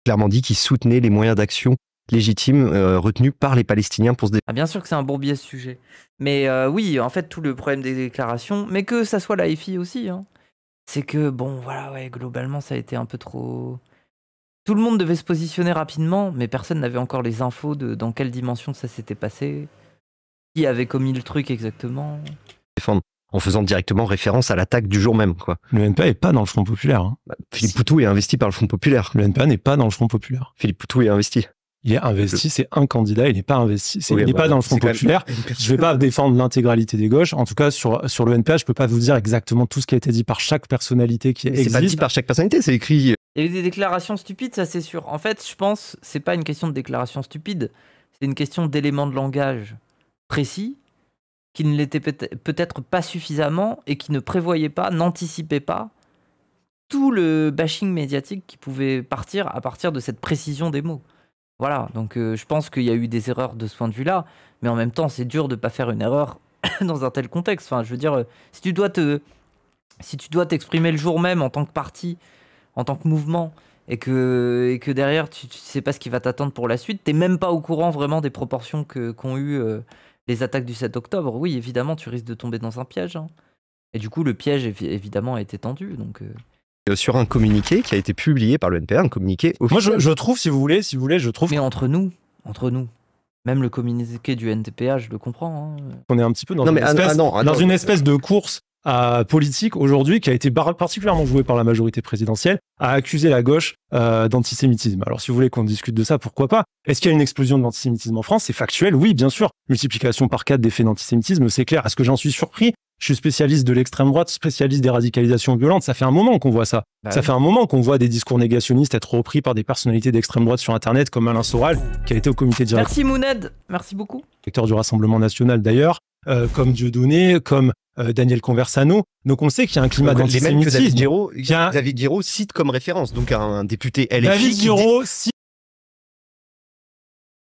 Clairement dit qu'il soutenait les moyens d'action légitimes retenus par les Palestiniens pour se défendre. Ah, bien sûr que c'est un bourbier ce sujet. Mais oui, en fait, tout le problème des déclarations, mais que ça soit la FI aussi, hein, c'est que, bon, voilà, ouais, globalement, ça a été un peu trop... Tout le monde devait se positionner rapidement, mais personne n'avait encore les infos de dans quelle dimension ça s'était passé, qui avait commis le truc exactement. Défendre. En faisant directement référence à l'attaque du jour même, quoi. Le NPA n'est pas dans le Front populaire. Hein. Philippe Poutou est investi par le Front populaire. Le NPA n'est pas dans le Front populaire. Philippe Poutou est investi. Il est investi, c'est un candidat, il n'est pas investi. Il n'est pas dans le Front populaire. Je ne vais pas défendre l'intégralité des gauches. En tout cas, sur le NPA, je ne peux pas vous dire exactement tout ce qui a été dit par chaque personnalité qui existe. C'est pas dit par chaque personnalité, c'est écrit. Il y a eu des déclarations stupides, ça c'est sûr. En fait, je pense, c'est pas une question de déclaration stupide, c'est une question d'éléments de langage précis qui ne l'étaient peut-être pas suffisamment et qui ne prévoyaient pas, n'anticipaient pas tout le bashing médiatique qui pouvait partir à partir de cette précision des mots. Voilà, donc je pense qu'il y a eu des erreurs de ce point de vue-là, mais en même temps, c'est dur de ne pas faire une erreur dans un tel contexte. Enfin, je veux dire, si tu dois t'exprimer le jour même en tant que parti, en tant que mouvement, et que derrière, tu sais pas ce qui va t'attendre pour la suite, t'es même pas au courant vraiment des proportions qu'ont eu les attaques du 7 octobre, oui, évidemment, tu risques de tomber dans un piège. Hein. Et du coup, le piège, évidemment, a été tendu, donc... Sur un communiqué qui a été publié par le NPA, un communiqué officiel. Moi, je trouve, si vous voulez, je trouve... Mais entre nous, même le communiqué du NPA, je le comprends. Hein. On est un petit peu dans une espèce de course politique aujourd'hui qui a été particulièrement jouée par la majorité présidentielle à accuser la gauche d'antisémitisme. Alors, si vous voulez qu'on discute de ça, pourquoi pas ? Est-ce qu'il y a une explosion de l'antisémitisme en France ? C'est factuel, oui, bien sûr. Multiplication par 4 des faits d'antisémitisme, c'est clair. Est-ce que j'en suis surpris ? Je suis spécialiste de l'extrême droite, spécialiste des radicalisations violentes. Ça fait un moment qu'on voit ça. Ça fait un moment qu'on voit des discours négationnistes être repris par des personnalités d'extrême droite sur Internet, comme Alain Soral, qui a été au comité directeur. Merci Mouned, merci beaucoup. Directeur du Rassemblement National d'ailleurs, comme Dieudonné, comme Daniel Conversano. Donc on sait qu'il y a un climat d'antisémitisme. David Guiraud cite comme référence, donc un député LFI. David Guiraud cite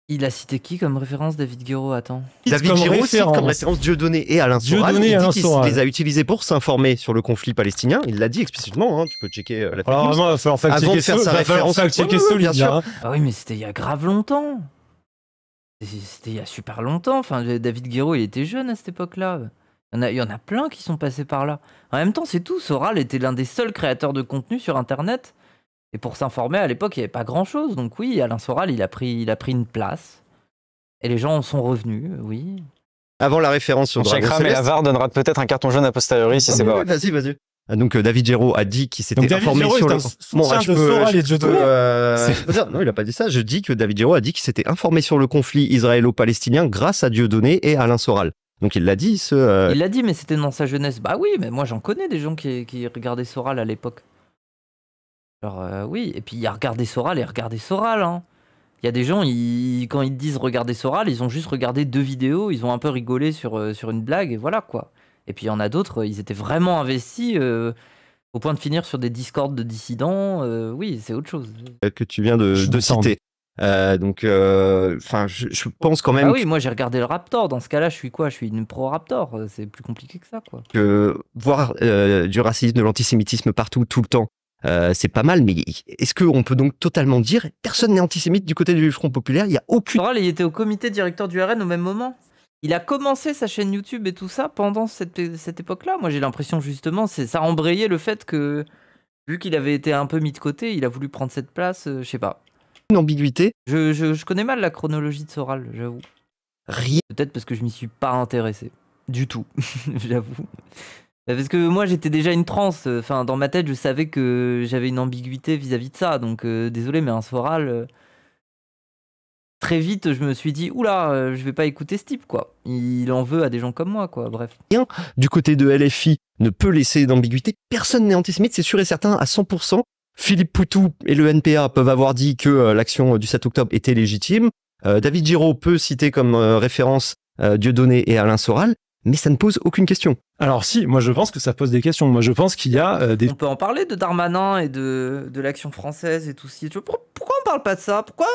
Il a cité qui comme référence, David Guiraud? Attends. David Guiraud cite comme référence Dieudonné et Alain Soral. Il dit qu'il les a utilisés pour s'informer sur le conflit palestinien. Il l'a dit explicitement, hein, tu peux checker la alors vraiment, il va falloir fact-checker bien sûr. Ah oui, mais c'était il y a grave longtemps. C'était il y a super longtemps. Enfin, David Guiraud, il était jeune à cette époque-là. Il y en a plein qui sont passés par là. En même temps, c'est tout. Soral était l'un des seuls créateurs de contenu sur Internet. Et pour s'informer, à l'époque, il n'y avait pas grand-chose. Donc oui, Alain Soral, il a pris une place. Et les gens en sont revenus, oui. Avant la référence sur Dragon Céleste. Mais la VAR donnera peut-être un carton jaune a posteriori si c'est pas vrai. Vas-y. Donc David Guiraud a dit qu'il s'était informé sur le... Non, il a pas dit ça. Je dis que David Guiraud a dit qu'il s'était informé sur le conflit israélo-palestinien grâce à Dieudonné et Alain Soral. Donc il l'a dit, Il l'a dit, mais c'était dans sa jeunesse. Bah oui, mais moi j'en connais des gens qui regardaient Soral à l'époque. Alors oui, et puis il y a regardé Soral et regardé Soral. Hein. Il y a des gens, quand ils disent regarder Soral, ils ont juste regardé 2 vidéos, ils ont un peu rigolé sur une blague et voilà quoi. Et puis il y en a d'autres, ils étaient vraiment investis au point de finir sur des discords de dissidents. Oui, c'est autre chose. Que tu viens de citer. Je pense quand même. Ah oui, moi j'ai regardé le Raptor. Dans ce cas-là, je suis quoi? Je suis une pro Raptor. C'est plus compliqué que ça, quoi. Voir du racisme, de l'antisémitisme partout, tout le temps, c'est pas mal. Mais est-ce qu'on peut donc totalement dire personne n'est antisémite du côté du Front Populaire? Il y a aucune. Soral, il était au comité directeur du RN au même moment. Il a commencé sa chaîne YouTube et tout ça pendant cette époque-là. Moi, j'ai l'impression justement, ça a embrayé le fait que vu qu'il avait été un peu mis de côté, il a voulu prendre cette place. Je sais pas. Une ambiguïté. Je connais mal la chronologie de Soral, j'avoue. Rien. Peut-être parce que je m'y suis pas intéressé. Du tout, j'avoue. Parce que moi, j'étais déjà une transe. Enfin, dans ma tête, je savais que j'avais une ambiguïté vis-à-vis de ça. Donc, désolé, mais un Soral... Très vite, je me suis dit, oula, je vais pas écouter ce type, quoi. Il en veut à des gens comme moi, quoi. Bref. Rien du côté de LFI ne peut laisser d'ambiguïté. Personne n'est antisémite, c'est sûr et certain, à 100%. Philippe Poutou et le NPA peuvent avoir dit que l'action du 7 octobre était légitime. David Guiraud peut citer comme référence Dieudonné et Alain Soral, mais ça ne pose aucune question. Alors si, moi je pense que ça pose des questions. Moi je pense qu'il y a des... On peut en parler de Darmanin et de l'action française et tout ça. Pourquoi on parle pas de ça? Pourquoi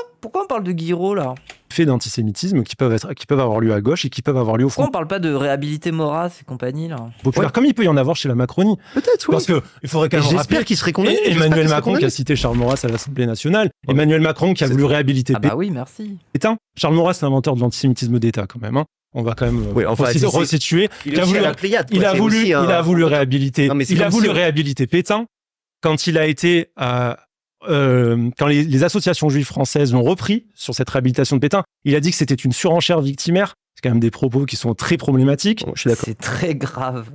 on parle de Guiraud, là? Faits d'antisémitisme qui peuvent avoir lieu à gauche et qui peuvent avoir lieu au fond. Pourquoi on parle pas de réhabiliter Maurras et compagnie, là? Populaire, ouais. Comme il peut y en avoir chez la Macronie. Peut-être, oui. Parce que il faudrait quand même j'espère qu'il serait condamné. Emmanuel Macron qui a cité Charles Maurras à l'Assemblée nationale. Ouais. Emmanuel Macron qui a voulu réhabiliter Pétain. Ah bah oui, merci. Pétain. Charles Maurras, l'inventeur de l'antisémitisme d'État, quand même. Hein. On va quand même resituer. Il a voulu réhabiliter. Il a voulu réhabiliter Pétain quand il a été quand les associations juives françaises l'ont repris sur cette réhabilitation de Pétain. Il a dit que c'était une surenchère victimaire. C'est quand même des propos qui sont très problématiques. Je suis d'accord. C'est très grave.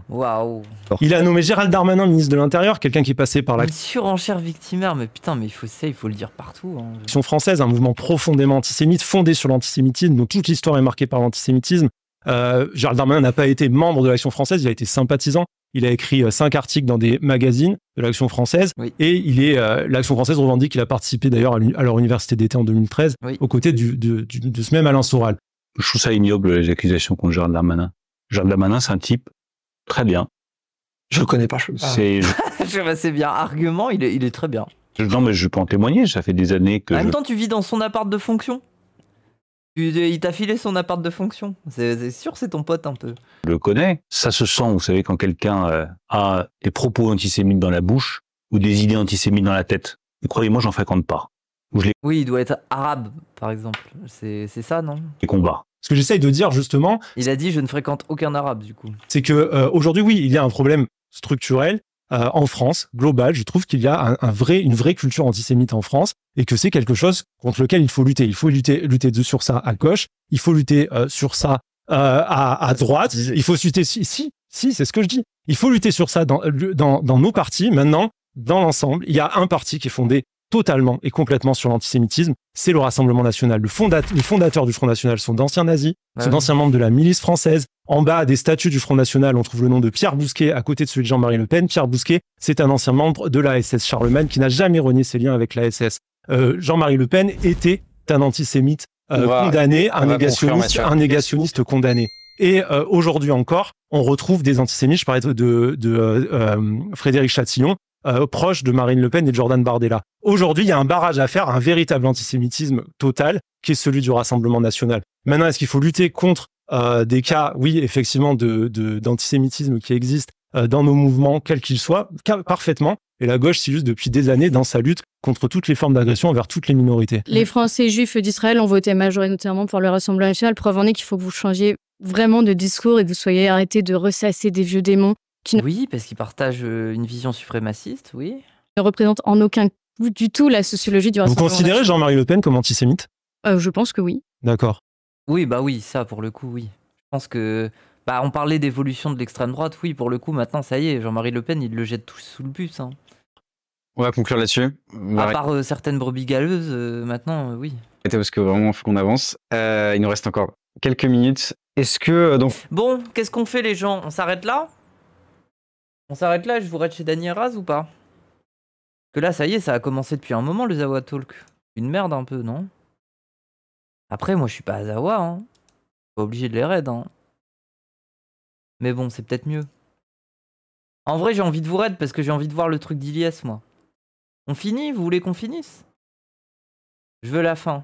Waouh. Il a nommé Gérald Darmanin ministre de l'Intérieur, quelqu'un qui est passé par la... Une surenchère victimaire, mais putain, mais il faut le dire partout. Hein. L'action française, un mouvement profondément antisémite, fondé sur l'antisémitisme, dont toute l'histoire est marquée par l'antisémitisme. Gérald Darmanin n'a pas été membre de l'Action française, il a été sympathisant. Il a écrit 5 articles dans des magazines de l'Action française. Oui. Et l'Action française revendique qu'il a participé d'ailleurs à leur université d'été en 2013, oui. Aux côtés de ce même Alain Soral. Je trouve ça ignoble, les accusations contre Gérald Darmanin. Gérald Darmanin, c'est un type très bien. Je le connais pas. C'est bien. Argument, il est très bien. Non, mais je peux en témoigner. Ça fait des années que. En même temps, tu vis dans son appart de fonction. Il t'a filé son appart de fonction. C'est sûr, c'est ton pote un peu. Je le connais. Ça se sent, vous savez, quand quelqu'un a des propos antisémites dans la bouche ou des idées antisémites dans la tête. Et croyez-moi, j'en fréquente pas. Oui, il doit être arabe, par exemple. C'est ça, non? Les combats. Ce que j'essaye de dire, justement... Il a dit « je ne fréquente aucun arabe », du coup. C'est que aujourd'hui, oui, il y a un problème structurel en France, global. Je trouve qu'il y a une vraie culture antisémite en France et que c'est quelque chose contre lequel il faut lutter. Il faut lutter sur ça à gauche, il faut lutter sur ça à droite, il faut lutter... Si, c'est ce que je dis. Il faut lutter sur ça dans nos partis. Maintenant, dans l'ensemble, il y a un parti qui est fondé totalement et complètement sur l'antisémitisme, c'est le Rassemblement national. Les fondateurs du Front national sont d'anciens nazis, sont d'anciens membres de la milice française. En bas des statuts du Front national, on trouve le nom de Pierre Bousquet à côté de celui de Jean-Marie Le Pen. Pierre Bousquet, c'est un ancien membre de l'ASS Charlemagne qui n'a jamais renié ses liens avec l'ASS. Jean-Marie Le Pen était un antisémite condamné, un négationniste condamné. Et aujourd'hui encore, on retrouve des antisémites. Je parlais de Frédéric Chatillon. proche de Marine Le Pen et de Jordan Bardella. Aujourd'hui, il y a un barrage à faire, un véritable antisémitisme total, qui est celui du Rassemblement national. Maintenant, est-ce qu'il faut lutter contre des cas, oui, effectivement, d'antisémitisme qui existent dans nos mouvements, quels qu'ils soient, parfaitement. Et la gauche s'illustre depuis des années dans sa lutte contre toutes les formes d'agression envers toutes les minorités. Les Français juifs d'Israël ont voté majoritairement pour le Rassemblement national. Preuve en est qu'il faut que vous changiez vraiment de discours et que vous soyez arrêtés de ressasser des vieux démons qui Oui, parce qu'ils partagent une vision suprémaciste, oui. ne représentent en aucun cas du tout la sociologie du Vous Rassemblement considérez national. Jean-Marie Le Pen comme antisémite? Je pense que oui. D'accord. Oui, bah oui, ça pour le coup, oui. Je pense que... Bah, on parlait d'évolution de l'extrême droite, oui, pour le coup, maintenant, ça y est, Jean-Marie Le Pen, il le jette tout sous le bus. Hein. On va conclure là-dessus. À part certaines brebis galeuses, maintenant, oui. Parce que vraiment, il faut qu'on avance. Il nous reste encore quelques minutes. Est-ce que... donc Bon, qu'est-ce qu'on fait les gens? On s'arrête là? On s'arrête là et je vous raide chez Dany Raz ou pas? Parce que là, ça y est, ça a commencé depuis un moment, le Zawa Talk. Une merde un peu, non? Après, moi, je suis pas à Zawa, hein. Pas obligé de les raid, hein. Mais bon, c'est peut-être mieux. En vrai, j'ai envie de vous raid parce que j'ai envie de voir le truc d'Iliès, moi. On finit? Vous voulez qu'on finisse? Je veux la fin.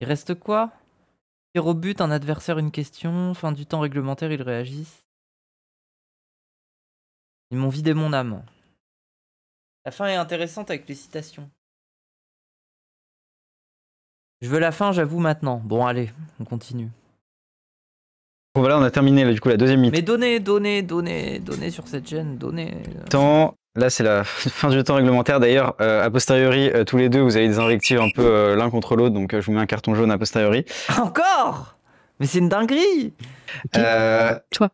Il reste quoi? Tir au but, un adversaire, une question. Fin du temps réglementaire, ils réagissent. Ils m'ont vidé mon âme. La fin est intéressante avec les citations. Je veux la fin, j'avoue, maintenant. Bon, allez, on continue. Bon, voilà, on a terminé là, du coup la deuxième minute. Mais donnez sur cette chaîne, donnez. Temps. Là, c'est la fin du temps réglementaire. D'ailleurs, a posteriori, tous les deux, vous avez des invectives un peu l'un contre l'autre, donc je vous mets un carton jaune a posteriori. Encore? Mais c'est une dinguerie! Toi.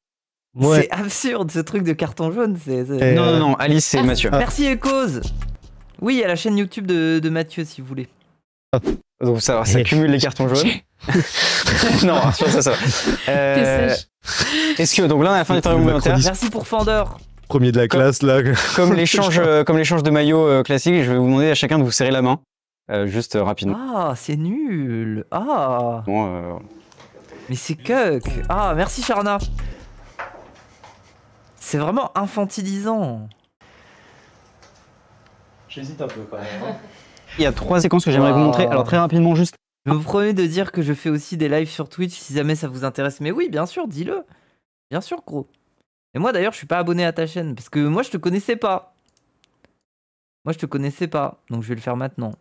Ouais. C'est absurde ce truc de carton jaune. Non, Alice, c'est Mathieu. Merci Echoes. Oui, il y a la chaîne YouTube de Mathieu si vous voulez. Donc ça cumule les cartons jaunes. Non, sur ça va. Est-ce que donc là on a la fin du temps réglementaire. Merci pour Fandor. Premier de la classe là. Comme l'échange de maillots classique, je vais vous demander à chacun de vous serrer la main, juste rapidement. Ah, c'est nul. Ah. Bon, mais c'est cuck. Ah, merci Charna. C'est vraiment infantilisant. J'hésite un peu quand même. Il y a 3 séquences que j'aimerais vous montrer. Alors très rapidement juste. Je vous promets de dire que je fais aussi des lives sur Twitch si jamais ça vous intéresse. Mais oui, bien sûr, dis-le. Bien sûr, gros. Et moi d'ailleurs, je suis pas abonné à ta chaîne parce que moi je te connaissais pas. Donc je vais le faire maintenant.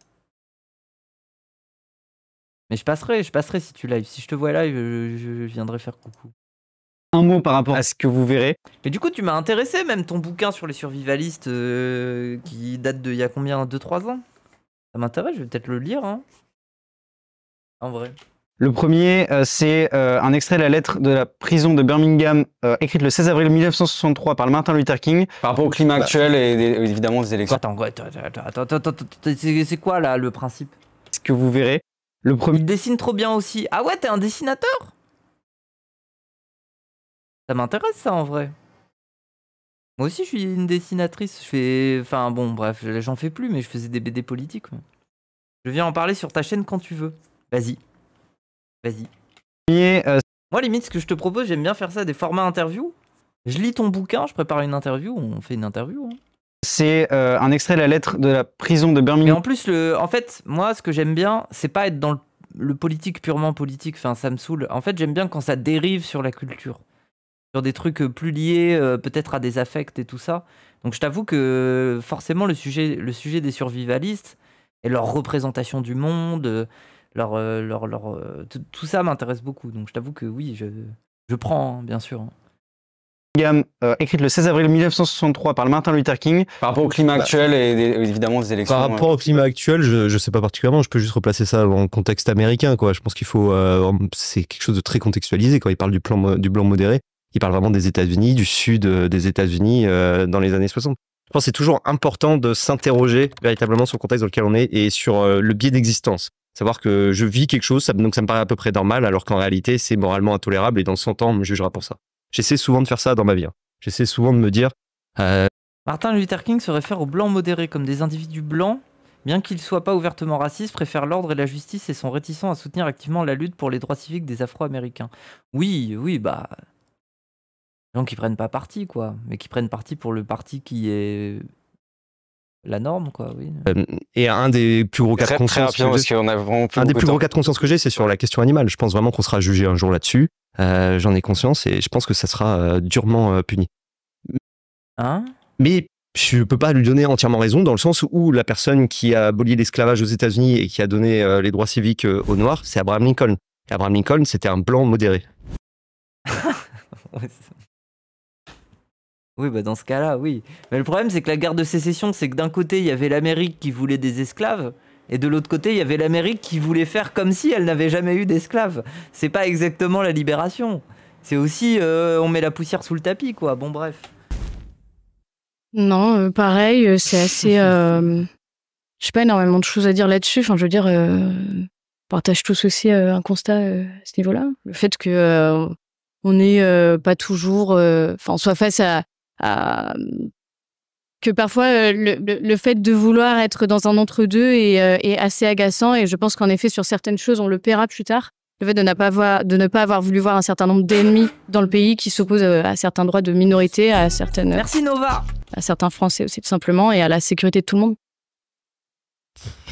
Mais je passerai si tu live. Si je te vois live, je viendrai faire coucou. Un mot par rapport à ce que vous verrez. Mais du coup, tu m'as intéressé, même ton bouquin sur les survivalistes qui date de il y a combien? 2-3 ans? Ça m'intéresse, je vais peut-être le lire. Hein. En vrai. Le premier, c'est un extrait de la lettre de la prison de Birmingham, écrite le 16 avril 1963 par Martin Luther King, par rapport au climat actuel et évidemment des élections. Attends, c'est quoi là le principe? Ce que vous verrez. Le premier. Il dessine trop bien aussi. Ah ouais, t'es un dessinateur? Ça m'intéresse ça en vrai. Moi aussi je suis une dessinatrice. Enfin bon bref, j'en fais plus mais je faisais des BD politiques. Moi. Je viens en parler sur ta chaîne quand tu veux. Vas-y. Moi limite ce que je te propose, j'aime bien faire ça, des formats interview. Je lis ton bouquin, je prépare une interview, on fait une interview. Hein. C'est un extrait de la lettre de la prison de Birmingham. Mais en plus, en fait, moi ce que j'aime bien, c'est pas être dans le politique purement politique, enfin ça me saoule. En fait j'aime bien quand ça dérive sur la culture. Sur des trucs plus liés peut-être à des affects et tout ça. Donc je t'avoue que forcément le sujet des survivalistes et leur représentation du monde, tout ça m'intéresse beaucoup. Donc je t'avoue que oui, je prends, hein, bien sûr. Écrite le 16 avril 1963 par Martin Luther King, par rapport au climat actuel et évidemment des élections. Par rapport au climat actuel, je sais pas particulièrement, je peux juste replacer ça dans le contexte américain, quoi. Je pense qu'il faut, c'est quelque chose de très contextualisé quand il parle du blanc modéré. Il parle vraiment des États-Unis, du sud des États-Unis dans les années 60. Je pense que c'est toujours important de s'interroger véritablement sur le contexte dans lequel on est et sur le biais d'existence. Savoir que je vis quelque chose, donc ça me paraît à peu près normal, alors qu'en réalité, c'est moralement intolérable et dans 100 ans, on me jugera pour ça. J'essaie souvent de faire ça dans ma vie. Hein. J'essaie souvent de me dire... Martin Luther King se réfère aux blancs modérés comme des individus blancs, bien qu'ils ne soient pas ouvertement racistes, préfèrent l'ordre et la justice et sont réticents à soutenir activement la lutte pour les droits civiques des Afro-Américains. Oui, bah... gens qui prennent pas parti, quoi, mais qui prennent parti pour le parti qui est la norme, quoi, oui. Et un des plus gros cas de conscience que j'ai, c'est sur la question animale. Je pense vraiment qu'on sera jugé un jour là-dessus. J'en ai conscience et je pense que ça sera durement puni. Hein? Mais je peux pas lui donner entièrement raison dans le sens où la personne qui a aboli l'esclavage aux États-Unis et qui a donné les droits civiques aux Noirs, c'est Abraham Lincoln. Et Abraham Lincoln, c'était un blanc modéré. Ouais, oui, bah dans ce cas-là, oui. Mais le problème, c'est que la guerre de sécession, c'est que d'un côté, il y avait l'Amérique qui voulait des esclaves, et de l'autre côté, il y avait l'Amérique qui voulait faire comme si elle n'avait jamais eu d'esclaves. C'est pas exactement la libération. C'est aussi, on met la poussière sous le tapis, quoi. Bon, bref. Non, pareil, c'est assez... j'ai pas énormément de choses à dire là-dessus. Enfin, je veux dire, on partage tous aussi un constat à ce niveau-là. Le fait que on n'est pas toujours... Enfin, on soit face à que parfois le fait de vouloir être dans un entre-deux est assez agaçant, et je pense qu'en effet sur certaines choses on le paiera plus tard. Le fait de ne pas avoir voulu voir un certain nombre d'ennemis dans le pays qui s'opposent à certains droits de minorité, à certaines... Merci Nova. À certains Français aussi tout simplement, et à la sécurité de tout le monde.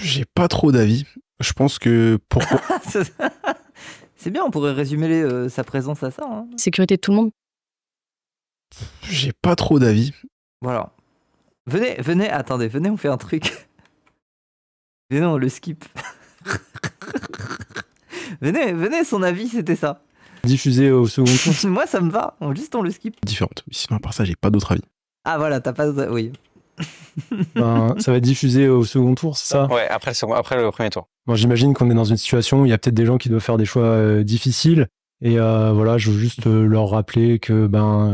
J'ai pas trop d'avis. Je pense que pourquoi... C'est bien, on pourrait résumer sa présence à ça. Hein. Sécurité de tout le monde. J'ai pas trop d'avis. Voilà. Venez, attendez, venez, on fait un truc. Venez, on le skip. venez, son avis, c'était ça. Diffusé au second tour. Moi, ça me va, on le skip. Différente. Sinon, à part ça, j'ai pas d'autre avis. Ah voilà, t'as pas d'autre... Oui. Ça va être diffusé au second tour, c'est ça? Ouais, après le premier tour. Bon, j'imagine qu'on est dans une situation où il y a peut-être des gens qui doivent faire des choix difficiles. Et voilà, je veux juste leur rappeler que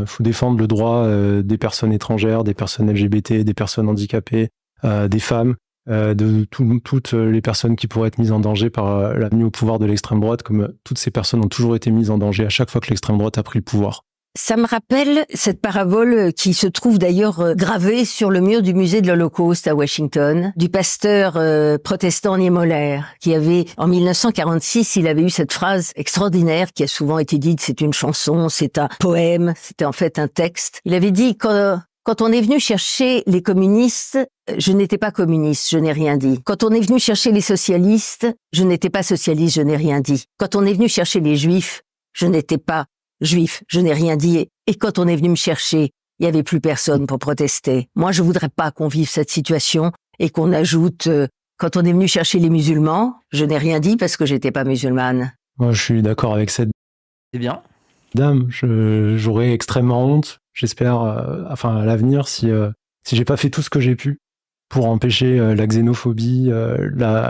faut défendre le droit des personnes étrangères, des personnes LGBT, des personnes handicapées, des femmes, de toutes les personnes qui pourraient être mises en danger par la venue au pouvoir de l'extrême droite, comme toutes ces personnes ont toujours été mises en danger à chaque fois que l'extrême droite a pris le pouvoir. Ça me rappelle cette parabole qui se trouve d'ailleurs gravée sur le mur du musée de l'Holocauste à Washington, du pasteur protestant Niemöller, qui avait, en 1946, il avait eu cette phrase extraordinaire qui a souvent été dite, c'est une chanson, c'est un poème, c'était en fait un texte. Il avait dit, quand on est venu chercher les communistes, je n'étais pas communiste, je n'ai rien dit. Quand on est venu chercher les socialistes, je n'étais pas socialiste, je n'ai rien dit. Quand on est venu chercher les juifs, je n'étais pas juif, je n'ai rien dit. Et quand on est venu me chercher, il n'y avait plus personne pour protester. Moi, je voudrais pas qu'on vive cette situation et qu'on ajoute, quand on est venu chercher les musulmans, je n'ai rien dit parce que j'étais pas musulmane. Moi, je suis d'accord avec cette... C'est bien. Dame, j'aurais extrêmement honte, j'espère, à l'avenir, si j'ai pas fait tout ce que j'ai pu pour empêcher la xénophobie,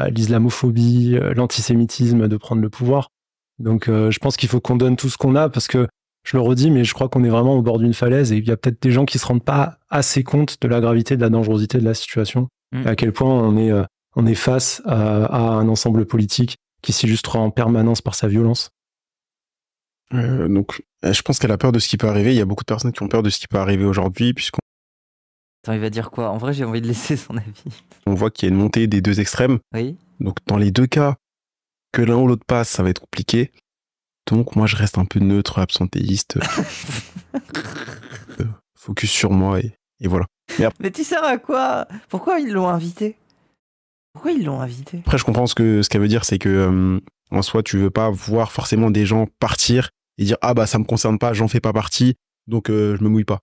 l'islamophobie, l'antisémitisme de prendre le pouvoir. Donc je pense qu'il faut qu'on donne tout ce qu'on a, parce que, je le redis, mais je crois qu'on est vraiment au bord d'une falaise, et il y a peut-être des gens qui se rendent pas assez compte de la gravité, de la dangerosité de la situation, et à quel point on est face à un ensemble politique qui s'illustre en permanence par sa violence. Donc je pense qu'elle a peur de ce qui peut arriver. Il y a beaucoup de personnes qui ont peur de ce qui peut arriver aujourd'hui, puisqu'on... Attends, il va dire quoi? En vrai, j'ai envie de laisser son avis. On voit qu'il y a une montée des deux extrêmes. Oui. Donc dans les deux cas, que l'un ou l'autre passe, ça va être compliqué. Donc moi je reste un peu neutre, absentéiste. Focus sur moi et voilà. Mais tu sers à quoi? Pourquoi ils l'ont invité? Après je comprends ce qu'elle veut dire, c'est que en soi tu veux pas voir forcément des gens partir et dire ah bah ça me concerne pas, j'en fais pas partie, donc je me mouille pas.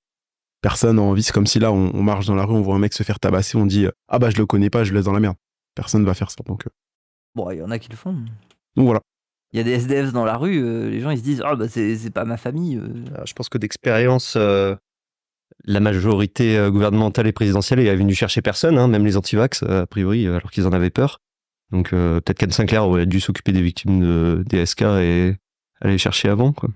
Personne n'a envie, c'est comme si là on marche dans la rue, on voit un mec se faire tabasser, on dit ah bah je le connais pas, je le laisse dans la merde. Personne va faire ça, donc... Bon, il y en a qui le font. Donc voilà. Il y a des SDF dans la rue, les gens ils se disent ah bah c'est pas ma famille. Je pense que d'expérience, la majorité gouvernementale et présidentielle est venue chercher personne, hein, même les antivax, a priori, alors qu'ils en avaient peur. Donc peut-être qu'Anne Sinclair aurait dû s'occuper des victimes des SK et aller les chercher avant, quoi.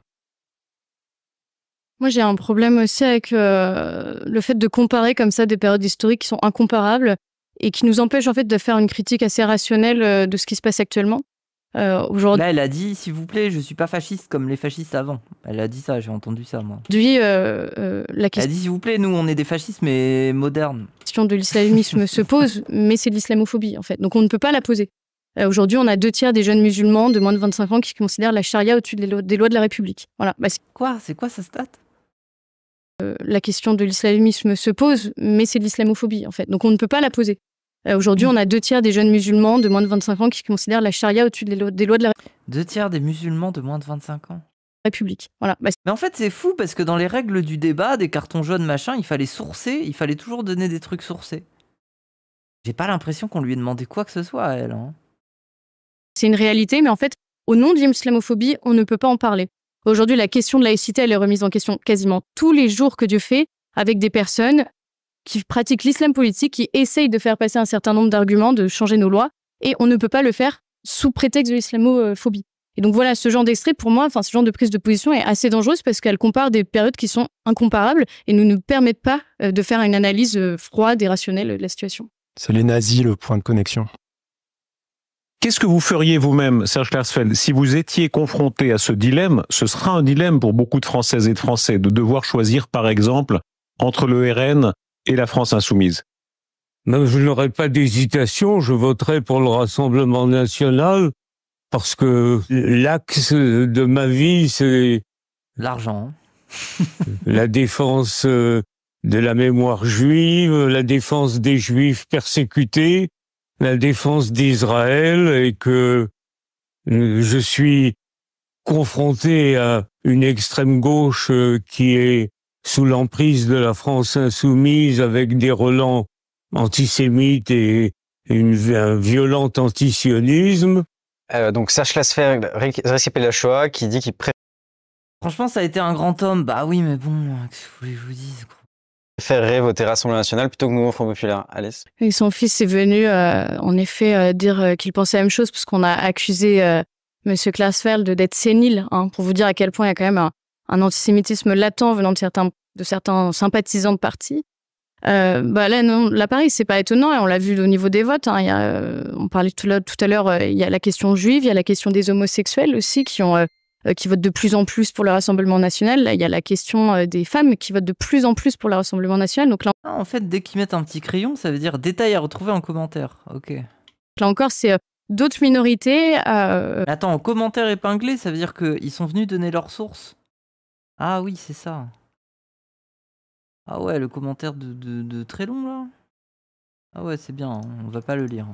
Moi, j'ai un problème aussi avec le fait de comparer comme ça des périodes historiques qui sont incomparables et qui nous empêchent en fait de faire une critique assez rationnelle de ce qui se passe actuellement. Aujourd'hui, là, elle a dit, s'il vous plaît, je suis pas fasciste comme les fascistes avant. Elle a dit ça, j'ai entendu ça, moi. la Elle a dit, s'il vous plaît, nous, on est des fascistes, mais modernes. La question de l'islamisme se pose, mais c'est de l'islamophobie, en fait. Donc, on ne peut pas la poser. Aujourd'hui, on a 2/3 des jeunes musulmans de moins de 25 ans qui considèrent la charia au-dessus des lois de la République. Voilà. C'est quoi sa stat? La question de l'islamisme se pose, mais c'est de l'islamophobie, en fait. Donc, on ne peut pas la poser. Aujourd'hui, on a 2 tiers des jeunes musulmans de moins de 25 ans qui considèrent la charia au-dessus des lois de la 2 tiers des musulmans de moins de 25 ans. République. Voilà. Mais en fait, c'est fou parce que dans les règles du débat, des cartons jaunes, machin, il fallait sourcer, il fallait toujours donner des trucs sourcés. J'ai pas l'impression qu'on lui ait demandé quoi que ce soit à elle. Hein. C'est une réalité, mais en fait, au nom de l'islamophobie, on ne peut pas en parler. Aujourd'hui, la question de laïcité, elle est remise en question quasiment tous les jours que Dieu fait, avec des personnes qui pratiquent l'islam politique, qui essayent de faire passer un certain nombre d'arguments, de changer nos lois, et on ne peut pas le faire sous prétexte de l'islamophobie. Et donc voilà, ce genre d'extrait, pour moi, ce genre de prise de position est assez dangereuse parce qu'elle compare des périodes qui sont incomparables et ne nous permettent pas de faire une analyse froide et rationnelle de la situation. C'est les nazis, le point de connexion. Qu'est-ce que vous feriez vous-même, Serge Klarsfeld, si vous étiez confronté à ce dilemme? Ce sera un dilemme pour beaucoup de Françaises et de Français de devoir choisir, par exemple, entre le RN et la France insoumise. Même je n'aurais pas d'hésitation, je voterai pour le Rassemblement national parce que l'axe de ma vie, c'est l'argent. La défense de la mémoire juive, la défense des Juifs persécutés, la défense d'Israël, et que je suis confronté à une extrême gauche qui est sous l'emprise de la France insoumise avec des relents antisémites et un violent antisionisme. Donc Serge Klarsfeld, récipient la Shoah, qui dit qu'il Franchement, ça a été un grand homme. Bah oui, mais bon, qu'est-ce que vous voulez que je vous dise, quoi. préférerait voter Rassemblement National plutôt que Mouvement Front Populaire. Alice? Et son fils est venu, en effet, dire qu'il pensait la même chose, parce qu'on a accusé Monsieur Klarsfeld d'être sénile, hein, pour vous dire à quel point il y a quand même un antisémitisme latent venant de certains sympathisants de parti. Là, non, là, pareil, c'est pas étonnant, et on l'a vu au niveau des votes. Hein, on parlait tout à l'heure, il y a la question juive, il y a la question des homosexuels aussi, qui votent de plus en plus pour le Rassemblement national. Là, il y a la question des femmes qui votent de plus en plus pour le Rassemblement national. Donc là, en fait, dès qu'ils mettent un petit crayon, ça veut dire détail à retrouver en commentaire. Ok. Là encore, c'est d'autres minorités. Attends, en commentaire épinglé, ça veut dire qu'ils sont venus donner leurs sources. Ah oui, c'est ça. Ah ouais, le commentaire de très long, là. Ah ouais, c'est bien, hein, on va pas le lire.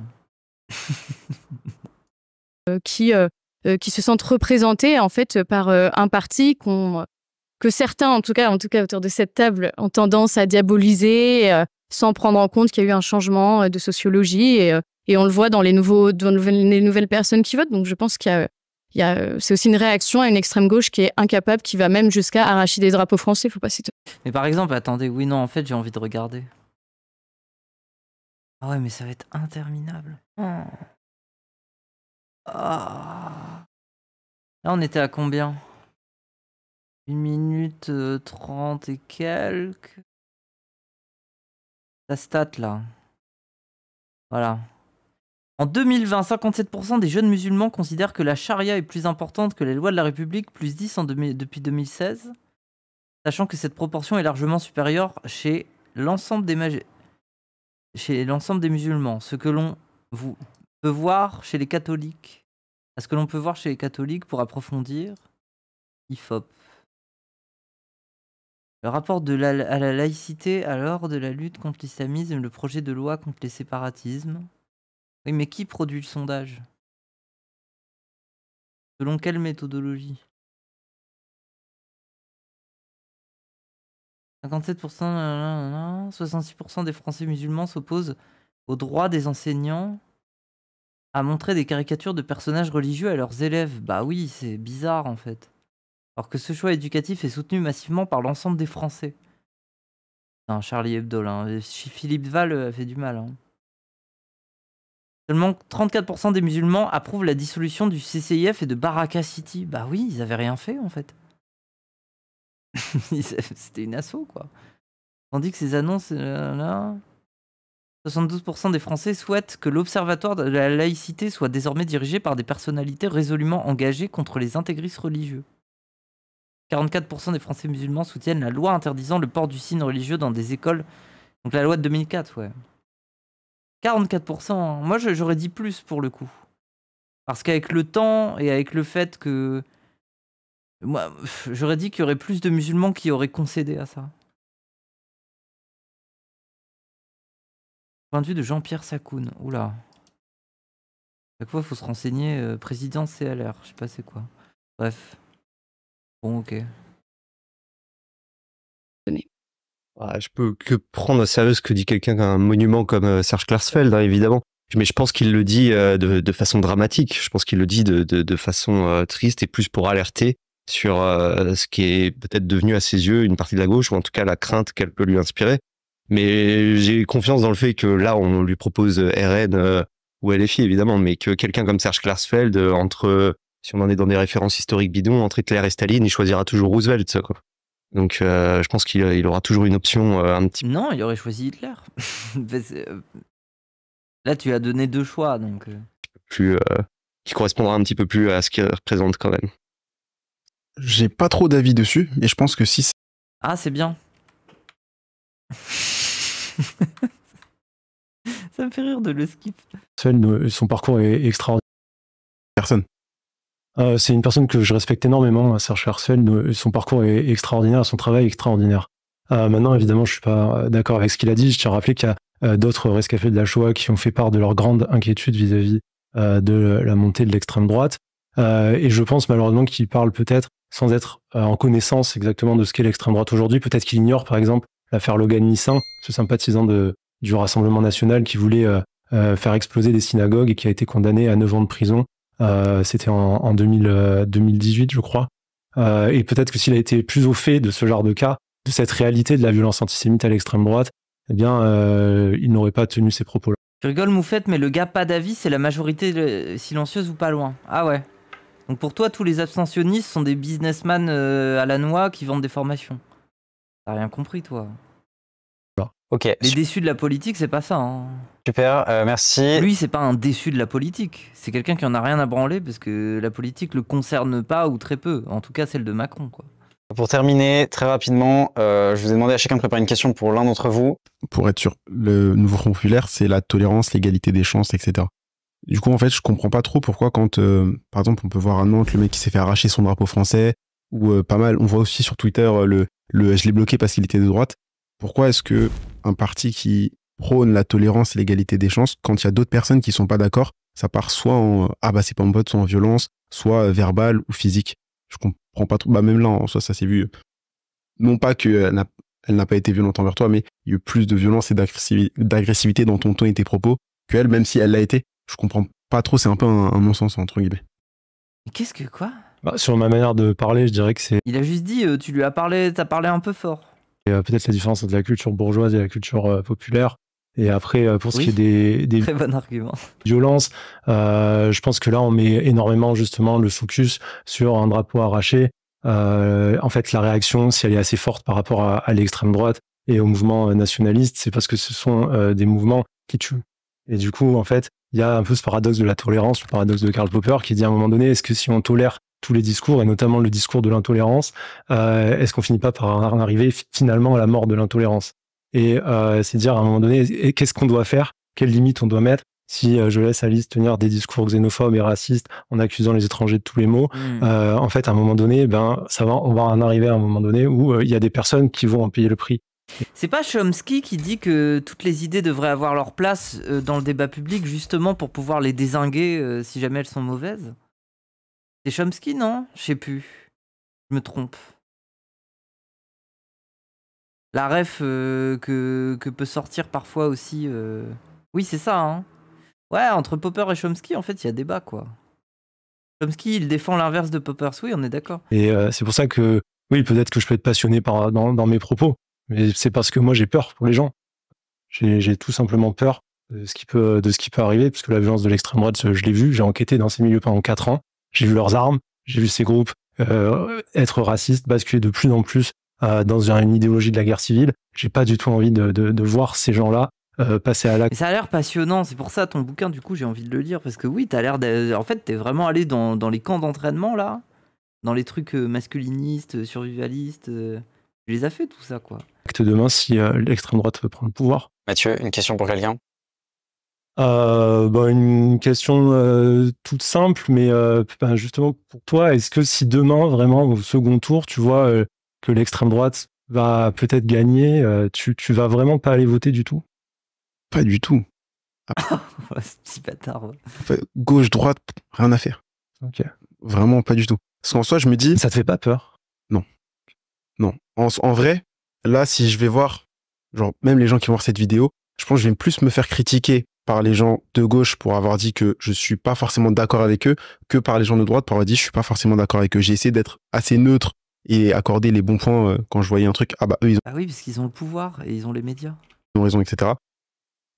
Qui se sentent représentés, en fait, par un parti que certains, en tout cas autour de cette table, ont tendance à diaboliser, sans prendre en compte qu'il y a eu un changement de sociologie, et on le voit dans les nouvelles personnes qui votent. Donc je pense qu'il y a c'est aussi une réaction à une extrême gauche qui est incapable, qui va même jusqu'à arracher des drapeaux français. Faut pas s'étonner. Mais par exemple, attendez, oui, non, en fait, j'ai envie de regarder. Ah ouais, mais ça va être interminable. Oh. Ah. Là, on était à combien? 1 minute 30 et quelques. La stat, là. Voilà. En 2020, 57% des jeunes musulmans considèrent que la charia est plus importante que les lois de la République, plus 10 depuis 2016, sachant que cette proportion est largement supérieure chez l'ensemble des musulmans, ce que l'on peut voir chez les catholiques. Ce que l'on peut voir chez les catholiques, pour approfondir, IFOP. Le rapport à la laïcité alors de la lutte contre l'islamisme, le projet de loi contre les séparatismes. Oui, mais qui produit le sondage? Selon quelle méthodologie? 57%, 66% des Français musulmans s'opposent au droit des enseignants à montrer des caricatures de personnages religieux à leurs élèves. Bah oui, c'est bizarre en fait. Alors que ce choix éducatif est soutenu massivement par l'ensemble des Français. Non, Charlie Hebdo, là. Philippe Val a fait du mal. Hein. Seulement 34% des musulmans approuvent la dissolution du CCIF et de Baraka City. Bah oui, ils avaient rien fait en fait. C'était une asso quoi. Tandis que ces annonces... 72% des Français souhaitent que l'Observatoire de la laïcité soit désormais dirigé par des personnalités résolument engagées contre les intégristes religieux. 44% des Français musulmans soutiennent la loi interdisant le port du signe religieux dans des écoles. Donc la loi de 2004, ouais. 44%, hein. Moi j'aurais dit plus pour le coup. Parce qu'avec le temps et avec le fait que... Moi, j'aurais dit qu'il y aurait plus de musulmans qui auraient concédé à ça. Point de vue de Jean-Pierre Sakoun. Oula. Chaque fois, il faut se renseigner. Président CLR. Je sais pas c'est quoi. Bref. Bon, ok. Je peux que prendre au sérieux ce que dit quelqu'un qu'un monument comme Serge Klarsfeld, hein, évidemment. Mais je pense qu'il le dit de façon dramatique. Je pense qu'il le dit de façon triste et plus pour alerter sur ce qui est peut-être devenu à ses yeux une partie de la gauche, ou en tout cas la crainte qu'elle peut lui inspirer. Mais j'ai confiance dans le fait que là, on lui propose RN ou LFI, évidemment, mais que quelqu'un comme Serge Klarsfeld, si on en est dans des références historiques bidons, entre Hitler et Staline, il choisira toujours Roosevelt, ça, quoi. Donc, je pense qu'il aura toujours une option un petit peu... Non, il aurait choisi Hitler. Là, tu as donné 2 choix, donc... Plus, qui correspondra un petit peu plus à ce qu'il représente, quand même. J'ai pas trop d'avis dessus, mais je pense que si... Ah, c'est bien. Ça me fait rire de le skip. Son parcours est extraordinaire. Personne. C'est une personne que je respecte énormément, Serge Klarsfeld. Son parcours est extraordinaire, son travail est extraordinaire. Maintenant, évidemment, je suis pas d'accord avec ce qu'il a dit. Je tiens à rappeler qu'il y a d'autres rescapés de la Shoah qui ont fait part de leur grande inquiétude vis-à-vis de la montée de l'extrême droite. Et je pense malheureusement qu'il parle peut-être sans être en connaissance exactement de ce qu'est l'extrême droite aujourd'hui. Peut-être qu'il ignore, par exemple, l'affaire Logan-Nissin, ce sympathisant du Rassemblement national qui voulait faire exploser des synagogues et qui a été condamné à 9 ans de prison. C'était en 2018, je crois. Et peut-être que s'il a été plus au fait de ce genre de cas, de cette réalité de la violence antisémite à l'extrême droite, eh bien, il n'aurait pas tenu ces propos-là. Tu rigoles, Moufette, mais le gars pas d'avis, c'est la majorité silencieuse ou pas loin. Ah ouais. Donc pour toi, tous les abstentionnistes sont des businessmen à la noix qui vendent des formations. T'as rien compris, toi. Ok. Les déçus de la politique, c'est pas ça. Hein. Super, merci. Lui, c'est pas un déçu de la politique. C'est quelqu'un qui en a rien à branler parce que la politique le concerne pas ou très peu. En tout cas, celle de Macron, quoi. Pour terminer, très rapidement, je vous ai demandé à chacun de préparer une question pour l'un d'entre vous. Pour être sûr, le nouveau Front populaire, c'est la tolérance, l'égalité des chances, etc. Du coup, en fait, je comprends pas trop pourquoi quand, par exemple, on peut voir à Nantes le mec qui s'est fait arracher son drapeau français, ou pas mal, on voit aussi sur Twitter le je l'ai bloqué parce qu'il était de droite. Pourquoi est-ce que un parti qui prône la tolérance et l'égalité des chances, quand il y a d'autres personnes qui sont pas d'accord, ça part soit en ah bah c'est pas mon pote, soit en violence, soit verbale ou physique. Je comprends pas trop. Bah même là, en soi, ça s'est vu. Non pas qu'elle n'a pas été violente envers toi, mais il y a eu plus de violence et d'agressivité dans ton ton et tes propos qu'elle, même si elle l'a été. Je comprends pas trop, c'est un peu un non-sens, entre guillemets. Mais qu'est-ce que quoi ? Sur ma manière de parler, je dirais que c'est... Il a juste dit, tu lui as parlé, t'as parlé un peu fort. Peut-être la différence entre la culture bourgeoise et la culture populaire. Et après, pour ce qui est des très bon argument. Violences, je pense que là, on met énormément justement le focus sur un drapeau arraché. En fait, la réaction, si elle est assez forte par rapport à l'extrême droite et au mouvement nationaliste, c'est parce que ce sont des mouvements qui tuent. Et du coup, en fait, il y a un peu ce paradoxe de la tolérance, le paradoxe de Karl Popper, qui dit à un moment donné, est-ce que si on tolère tous les discours, et notamment le discours de l'intolérance, est-ce qu'on finit pas par en arriver finalement à la mort de l'intolérance ? Et c'est dire à un moment donné, qu'est-ce qu'on doit faire ? Quelles limites on doit mettre ? Si je laisse Alice tenir des discours xénophobes et racistes en accusant les étrangers de tous les maux, en fait, à un moment donné, on va en arriver à un moment donné où il y a des personnes qui vont en payer le prix. C'est pas Chomsky qui dit que toutes les idées devraient avoir leur place dans le débat public justement pour pouvoir les dézinguer si jamais elles sont mauvaises ? C'est Chomsky, non ? Je sais plus. Je me trompe. La ref que peut sortir parfois aussi... Oui, c'est ça, hein. Ouais, entre Popper et Chomsky, en fait, il y a débat, quoi. Chomsky, il défend l'inverse de Popper, oui, on est d'accord. Et c'est pour ça que, oui, peut-être que je peux être passionné dans mes propos, mais c'est parce que moi, j'ai peur pour les gens. J'ai tout simplement peur de ce qui peut arriver, parce que la violence de l'extrême droite, je l'ai vu, j'ai enquêté dans ces milieux pendant 4 ans, j'ai vu leurs armes, j'ai vu ces groupes être racistes, basculer de plus en plus dans une idéologie de la guerre civile. J'ai pas du tout envie de voir ces gens-là passer à l'acte. Ça a l'air passionnant, c'est pour ça ton bouquin, du coup, j'ai envie de le lire, parce que oui, t'as l'air en fait, t'es vraiment allé dans les camps d'entraînement, là, dans les trucs masculinistes, survivalistes, tu les as fait, tout ça, quoi. Demain, si l'extrême droite veut prendre le pouvoir. Mathieu, une question pour quelqu'un ? Une question toute simple, mais justement pour toi, est-ce que si demain, vraiment, au second tour, tu vois que l'extrême droite va peut-être gagner, tu vas vraiment pas aller voter du tout ? Pas du tout. Ce petit bâtard. Gauche, droite, rien à faire. Ok. Vraiment pas du tout. Parce qu'en soi, je me dis... Ça te fait pas peur? Non. En vrai, là, si je vais voir, genre, même les gens qui vont voir cette vidéo, je pense que je vais plus me faire critiquer par les gens de gauche pour avoir dit que je suis pas forcément d'accord avec eux que par les gens de droite pour avoir dit je suis pas forcément d'accord avec eux. J'ai essayé d'être assez neutre et accorder les bons points quand je voyais un truc. Ah bah eux, ils Ah oui, parce qu'ils ont le pouvoir et ils ont les médias. ont raison, etc.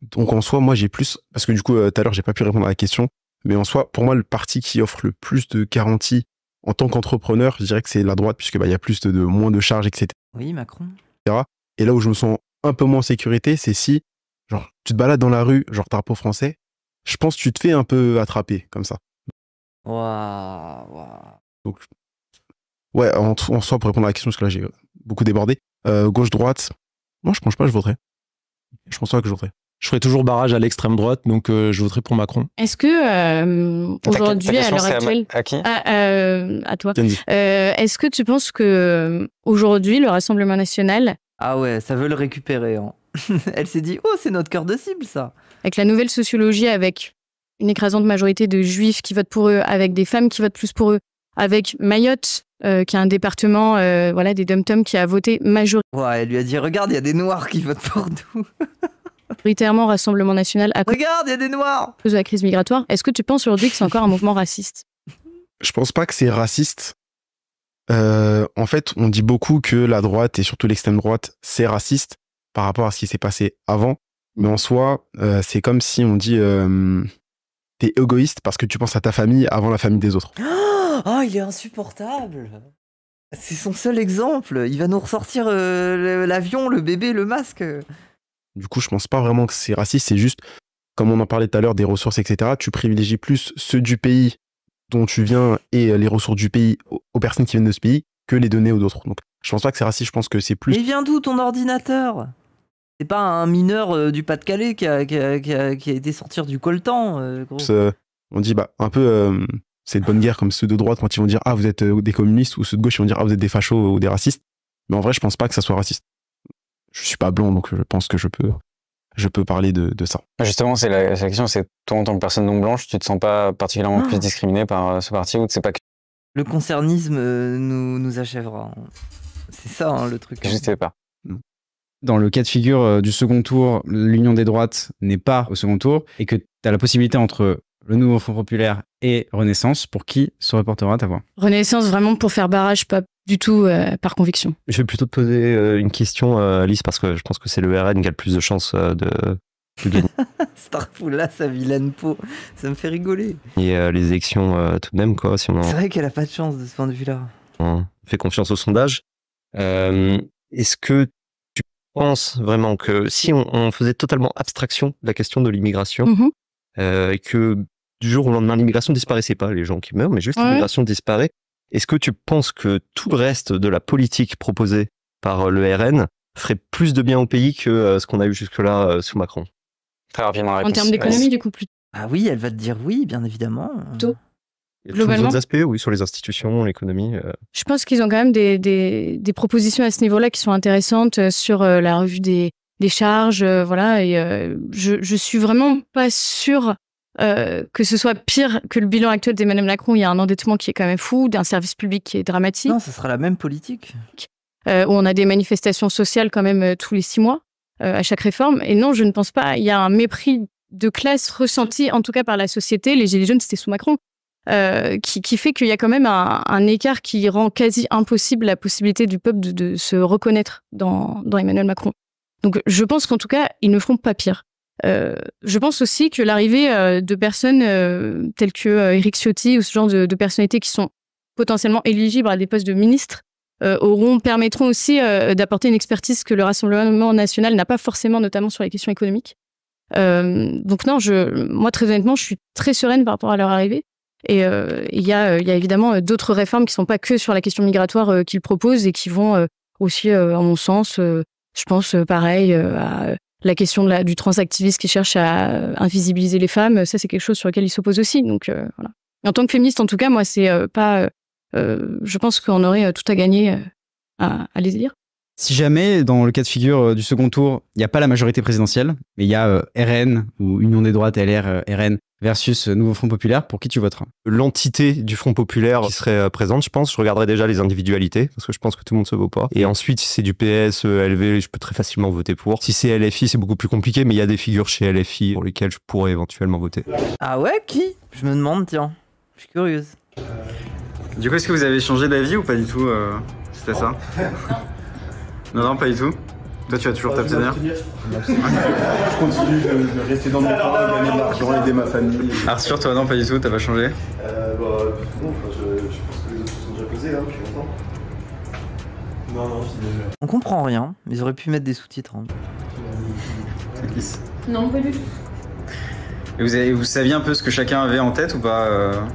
Donc en soi, moi j'ai plus... Parce que du coup, tout à l'heure, j'ai pas pu répondre à la question. Mais en soi, pour moi, le parti qui offre le plus de garanties en tant qu'entrepreneur, je dirais que c'est la droite, puisque bah, y a plus de moins de charges, etc. Oui, Macron. Et là où je me sens un peu moins en sécurité, c'est si, genre, tu te balades dans la rue, genre drapeau français, je pense que tu te fais un peu attraper, comme ça. Waouh. Donc, ouais, en soi, pour répondre à la question, parce que là, j'ai beaucoup débordé, gauche-droite, non, je pense pas que je voterai. Je pense pas que je voterai. Je ferai toujours barrage à l'extrême droite, donc je voterai pour Macron. Est-ce que aujourd'hui, à l'heure actuelle, à qui à toi, Kenzie. est-ce que tu penses que aujourd'hui, le Rassemblement national, Ah ouais, ça veut le récupérer. Hein. Elle s'est dit, oh, c'est notre cœur de cible, ça. avec la nouvelle sociologie, avec une écrasante majorité de juifs qui votent pour eux, avec des femmes qui votent plus pour eux, avec Mayotte, qui est un département, voilà, des dom-toms qui a voté Ouais, elle lui a dit, regarde, il y a des noirs qui votent pour nous. majoritairement Rassemblement national à cause Regarde, il y a des noirs. de la crise migratoire. Est-ce que tu penses aujourd'hui que c'est encore un mouvement raciste? Je pense pas que c'est raciste. En fait, on dit beaucoup que la droite et surtout l'extrême droite, c'est raciste par rapport à ce qui s'est passé avant. Mais en soi, c'est comme si on dit t'es égoïste parce que tu penses à ta famille avant la famille des autres. Oh, il est insupportable. C'est son seul exemple. Il va nous ressortir l'avion, le bébé, le masque. Du coup, je pense pas vraiment que c'est raciste. C'est juste, comme on en parlait tout à l'heure, des ressources, etc. Tu privilégies plus ceux du pays dont tu viens et les ressources du pays aux personnes qui viennent de ce pays que les donner aux autres. Donc, je pense pas que c'est raciste. Je pense que c'est plus... Mais il vient d'où ton ordinateur? C'est pas un mineur du Pas-de-Calais qui a été sortir du coltan, gros. On dit un peu c'est de bonne guerre comme ceux de droite quand ils vont dire ah vous êtes des communistes, ou ceux de gauche ils vont dire ah vous êtes des fachos ou des racistes. Mais en vrai je pense pas que ça soit raciste. Je suis pas blanc donc je pense que je peux parler de ça. Justement, c'est la question, c'est toi en tant que personne non blanche, tu te sens pas particulièrement plus discriminé par ce parti ou c'est pas que... Le concernisme nous achèvera. C'est ça hein, le truc. Je sais pas. Dans le cas de figure du second tour, l'union des droites n'est pas au second tour et que tu as la possibilité entre le Nouveau Front Populaire et Renaissance, pour qui se reportera ta voix? Renaissance, vraiment pour faire barrage, pas du tout par conviction. Je vais plutôt te poser une question, Alice, parce que je pense que c'est le RN qui a le plus de chances de gagner. Starful, là, sa vilaine peau, ça me fait rigoler. Et les élections, tout de même, quoi. Si on C'est vrai qu'elle a pas de chance de ce point de vue-là. On fait confiance au sondage. Est-ce que tu penses vraiment que si on faisait totalement abstraction de la question de l'immigration, et que du jour au lendemain, l'immigration ne disparaissait pas, les gens qui meurent, mais juste l'immigration disparaît, est-ce que tu penses que tout le reste de la politique proposée par le RN ferait plus de bien au pays que ce qu'on a eu jusque-là sous Macron? Très rapidement la réponse. En termes d'économie, du coup, plus. Ah oui, elle va te dire oui, bien évidemment. Plutôt. Globalement. Sur les autres aspects, oui, sur les institutions, l'économie. Je pense qu'ils ont quand même des propositions à ce niveau-là qui sont intéressantes sur la revue des charges, voilà. Et je suis vraiment pas sûre que ce soit pire que le bilan actuel d'Emmanuel Macron. Il y a un endettement qui est quand même fou, d'un service public qui est dramatique. Non, ce sera la même politique. Où on a des manifestations sociales quand même tous les 6 mois à chaque réforme. Et non, je ne pense pas. Il y a un mépris de classe ressenti, en tout cas par la société. Les Gilets jaunes, c'était sous Macron. Qui fait qu'il y a quand même un écart qui rend quasi impossible la possibilité du peuple de se reconnaître dans Emmanuel Macron. Donc je pense qu'en tout cas, ils ne feront pas pire. Je pense aussi que l'arrivée de personnes telles que Éric Ciotti ou ce genre de personnalités qui sont potentiellement éligibles à des postes de ministres permettront aussi d'apporter une expertise que le Rassemblement national n'a pas forcément, notamment sur les questions économiques. Donc non, moi très honnêtement, je suis très sereine par rapport à leur arrivée. Et il y a évidemment d'autres réformes qui ne sont pas que sur la question migratoire qu'ils proposent et qui vont aussi, à mon sens, je pense pareil à la question du transactivisme qui cherche à invisibiliser les femmes. Ça, c'est quelque chose sur lequel ils s'opposent aussi. Donc voilà. En tant que féministe, en tout cas, moi, c'est pas. Je pense qu'on aurait tout à gagner à les élire. Si jamais, dans le cas de figure du second tour, il n'y a pas la majorité présidentielle, mais il y a RN ou Union des droites, LR, RN versus Nouveau Front Populaire, pour qui tu voteras? L'entité du Front Populaire qui serait présente, je pense. Je regarderai déjà les individualités, parce que je pense que tout le monde se vaut pas. Et ensuite, si c'est du PS, LV, je peux très facilement voter pour. Si c'est LFI, c'est beaucoup plus compliqué, mais il y a des figures chez LFI pour lesquelles je pourrais éventuellement voter. Ah ouais, qui? Je me demande, tiens. Je suis curieuse. Du coup, est-ce que vous avez changé d'avis ou pas du tout? C'était ça? Non, pas du tout. Toi, tu vas toujours t'abstenir? Je continue de rester dans mon coin, de gagner de l'argent, aider ma famille. Arthur, toi, non, pas du tout, t'as pas changé? Non, je pense que les autres se sont déjà posés depuis longtemps. Non, finalement. On comprend rien, mais ils auraient pu mettre des sous-titres. Hein. Non, pas du tout. Et vous saviez un peu ce que chacun avait en tête ou pas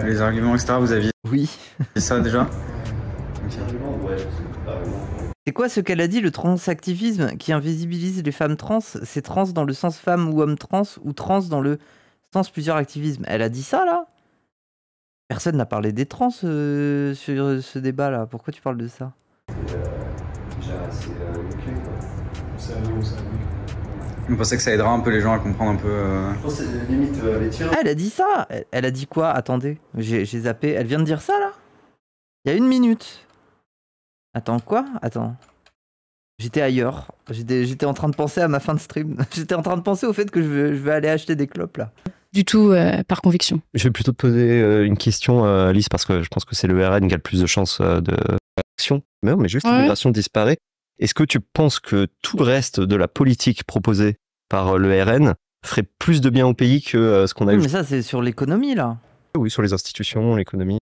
les arguments, etc. Vous aviez? Oui. C'est ça déjà? C'est quoi ce qu'elle a dit, le transactivisme qui invisibilise les femmes trans? C'est trans dans le sens femme ou homme trans ou trans dans le sens plusieurs activismes? Elle a dit ça là? Personne n'a parlé des trans sur ce débat là. Pourquoi tu parles de ça? Vous pensez que ça aidera un peu les gens à comprendre un peu Je pense que c'est limite les tirs. Ah, elle a dit ça? Elle a dit quoi? Attendez, j'ai zappé. Elle vient de dire ça là? Il y a 1 minute. Attends, quoi? Attends. J'étais ailleurs. J'étais en train de penser à ma fin de stream. J'étais en train de penser au fait que je vais aller acheter des clopes là. Du tout, par conviction. Je vais plutôt te poser une question, Alice, parce que je pense que c'est le RN qui a le plus de chances d'action. Mais juste l'immigration disparaît. Est-ce que tu penses que tout le reste de la politique proposée par le RN ferait plus de bien au pays que ce qu'on a eu? Mais ça, c'est sur l'économie là. Oui, sur les institutions, l'économie.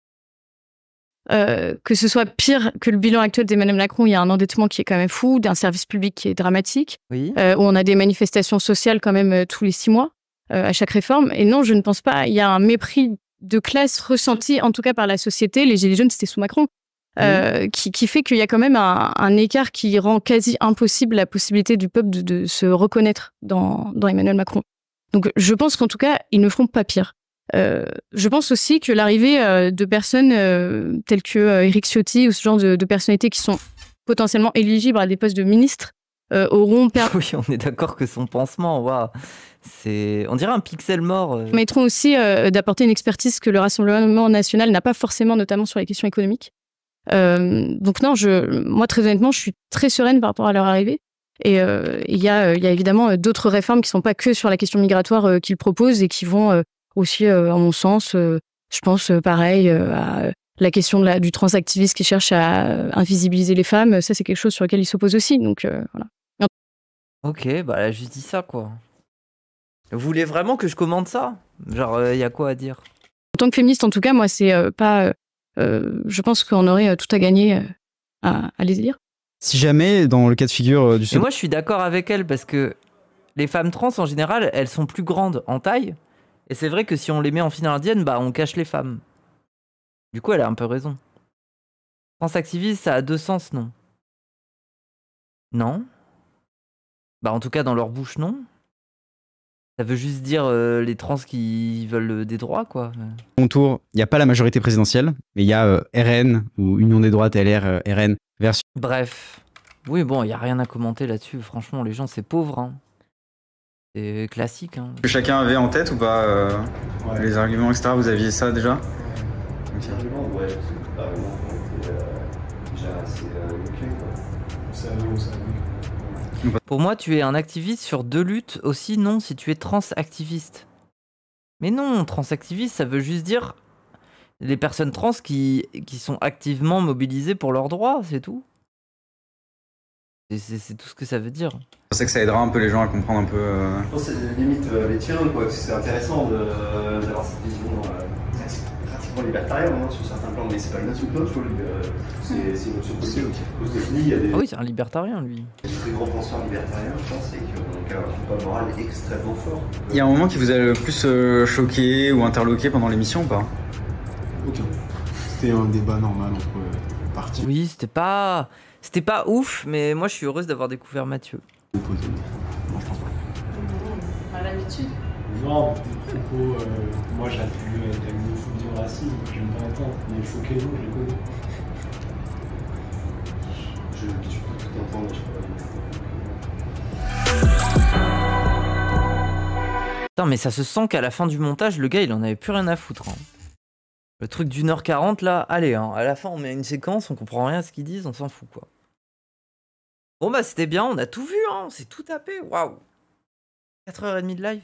Que ce soit pire que le bilan actuel d'Emmanuel Macron, il y a un endettement qui est quand même fou, d'un service public qui est dramatique, oui. Où on a des manifestations sociales quand même tous les 6 mois, à chaque réforme. Et non, je ne pense pas. Il y a un mépris de classe ressenti, en tout cas par la société. Les Gilets jaunes, c'était sous Macron. Qui fait qu'il y a quand même un écart qui rend quasi impossible la possibilité du peuple de se reconnaître dans Emmanuel Macron. Donc je pense qu'en tout cas, ils ne feront pas pire. Je pense aussi que l'arrivée de personnes telles que Éric Ciotti ou ce genre de personnalités qui sont potentiellement éligibles à des postes de ministres auront permis... Oui, on est d'accord que son pansement, waouh, on dirait un pixel mort. Permettront aussi d'apporter une expertise que le Rassemblement national n'a pas forcément, notamment sur les questions économiques. Donc non, moi très honnêtement, je suis très sereine par rapport à leur arrivée. Et il y a évidemment d'autres réformes qui sont pas que sur la question migratoire qu'ils proposent et qui vont aussi, à mon sens, je pense pareil à la question du transactivisme qui cherche à invisibiliser les femmes. Ça, c'est quelque chose sur lequel ils s'opposent aussi. Donc voilà. Ok, bah elle a juste dit ça quoi. Vous voulez vraiment que je commente ça? Genre, il y a quoi à dire? En tant que féministe, en tout cas, moi, c'est pas... je pense qu'on aurait tout à gagner à les élire. Si jamais, dans le cas de figure du... Et moi, je suis d'accord avec elle parce que les femmes trans, en général, elles sont plus grandes en taille. Et c'est vrai que si on les met en file indienne, bah, on cache les femmes. Du coup, elle a un peu raison. Transactiviste, ça a 2 sens, non? Non? Bah, en tout cas, dans leur bouche, non. Ça veut juste dire les trans qui veulent des droits, quoi. Mon tour, il n'y a pas la majorité présidentielle, mais il y a RN ou Union des droites, LR, RN versus... Bref. Oui, bon, il n'y a rien à commenter là-dessus. Franchement, les gens, c'est pauvre. Hein. C'est classique. Hein. Que chacun avait en tête ou pas les arguments, etc. Vous aviez ça déjà? Les arguments, ouais. Déjà assez ok, quoi. Pour moi, tu es un activiste sur 2 luttes aussi, non, si tu es transactiviste. Mais non, transactiviste, ça veut juste dire les personnes trans qui sont activement mobilisées pour leurs droits, c'est tout. C'est tout ce que ça veut dire. Je pensais que ça aidera un peu les gens à comprendre un peu... Je pense que c'est limite les tirs, quoi. C'est intéressant d'avoir cette vision pratiquement libertarienne sur certains plans, mais c'est pas une insulte, tu vois. C'est une notion politique. Aux États-Unis, il y a des... Ah oui, c'est un libertarien, lui. Des très grands penseurs libertariens, je pense, et qui ont donc un combat moral extrêmement fort. Il y a un moment qui vous a le plus choqué ou interloqué pendant l'émission ou pas? Aucun. C'était un débat normal entre partis. Oui, c'était pas ouf, mais moi je suis heureuse d'avoir découvert Mathieu. Non, je pense pas. À l'habitude. Non, des propos, moi j'appuie la xénophobie et le racisme, j'aime pas entendre, mais choqué, non, je les connais. Je suis tout Putain, mais ça se sent qu'à la fin du montage, le gars, il en avait plus rien à foutre. Hein. Le truc d'1h40, là, allez, hein, à la fin, on met une séquence, on comprend rien à ce qu'ils disent, on s'en fout, quoi. Bon, bah, c'était bien, on a tout vu, hein, on s'est tout tapé, waouh. 4h30 de live.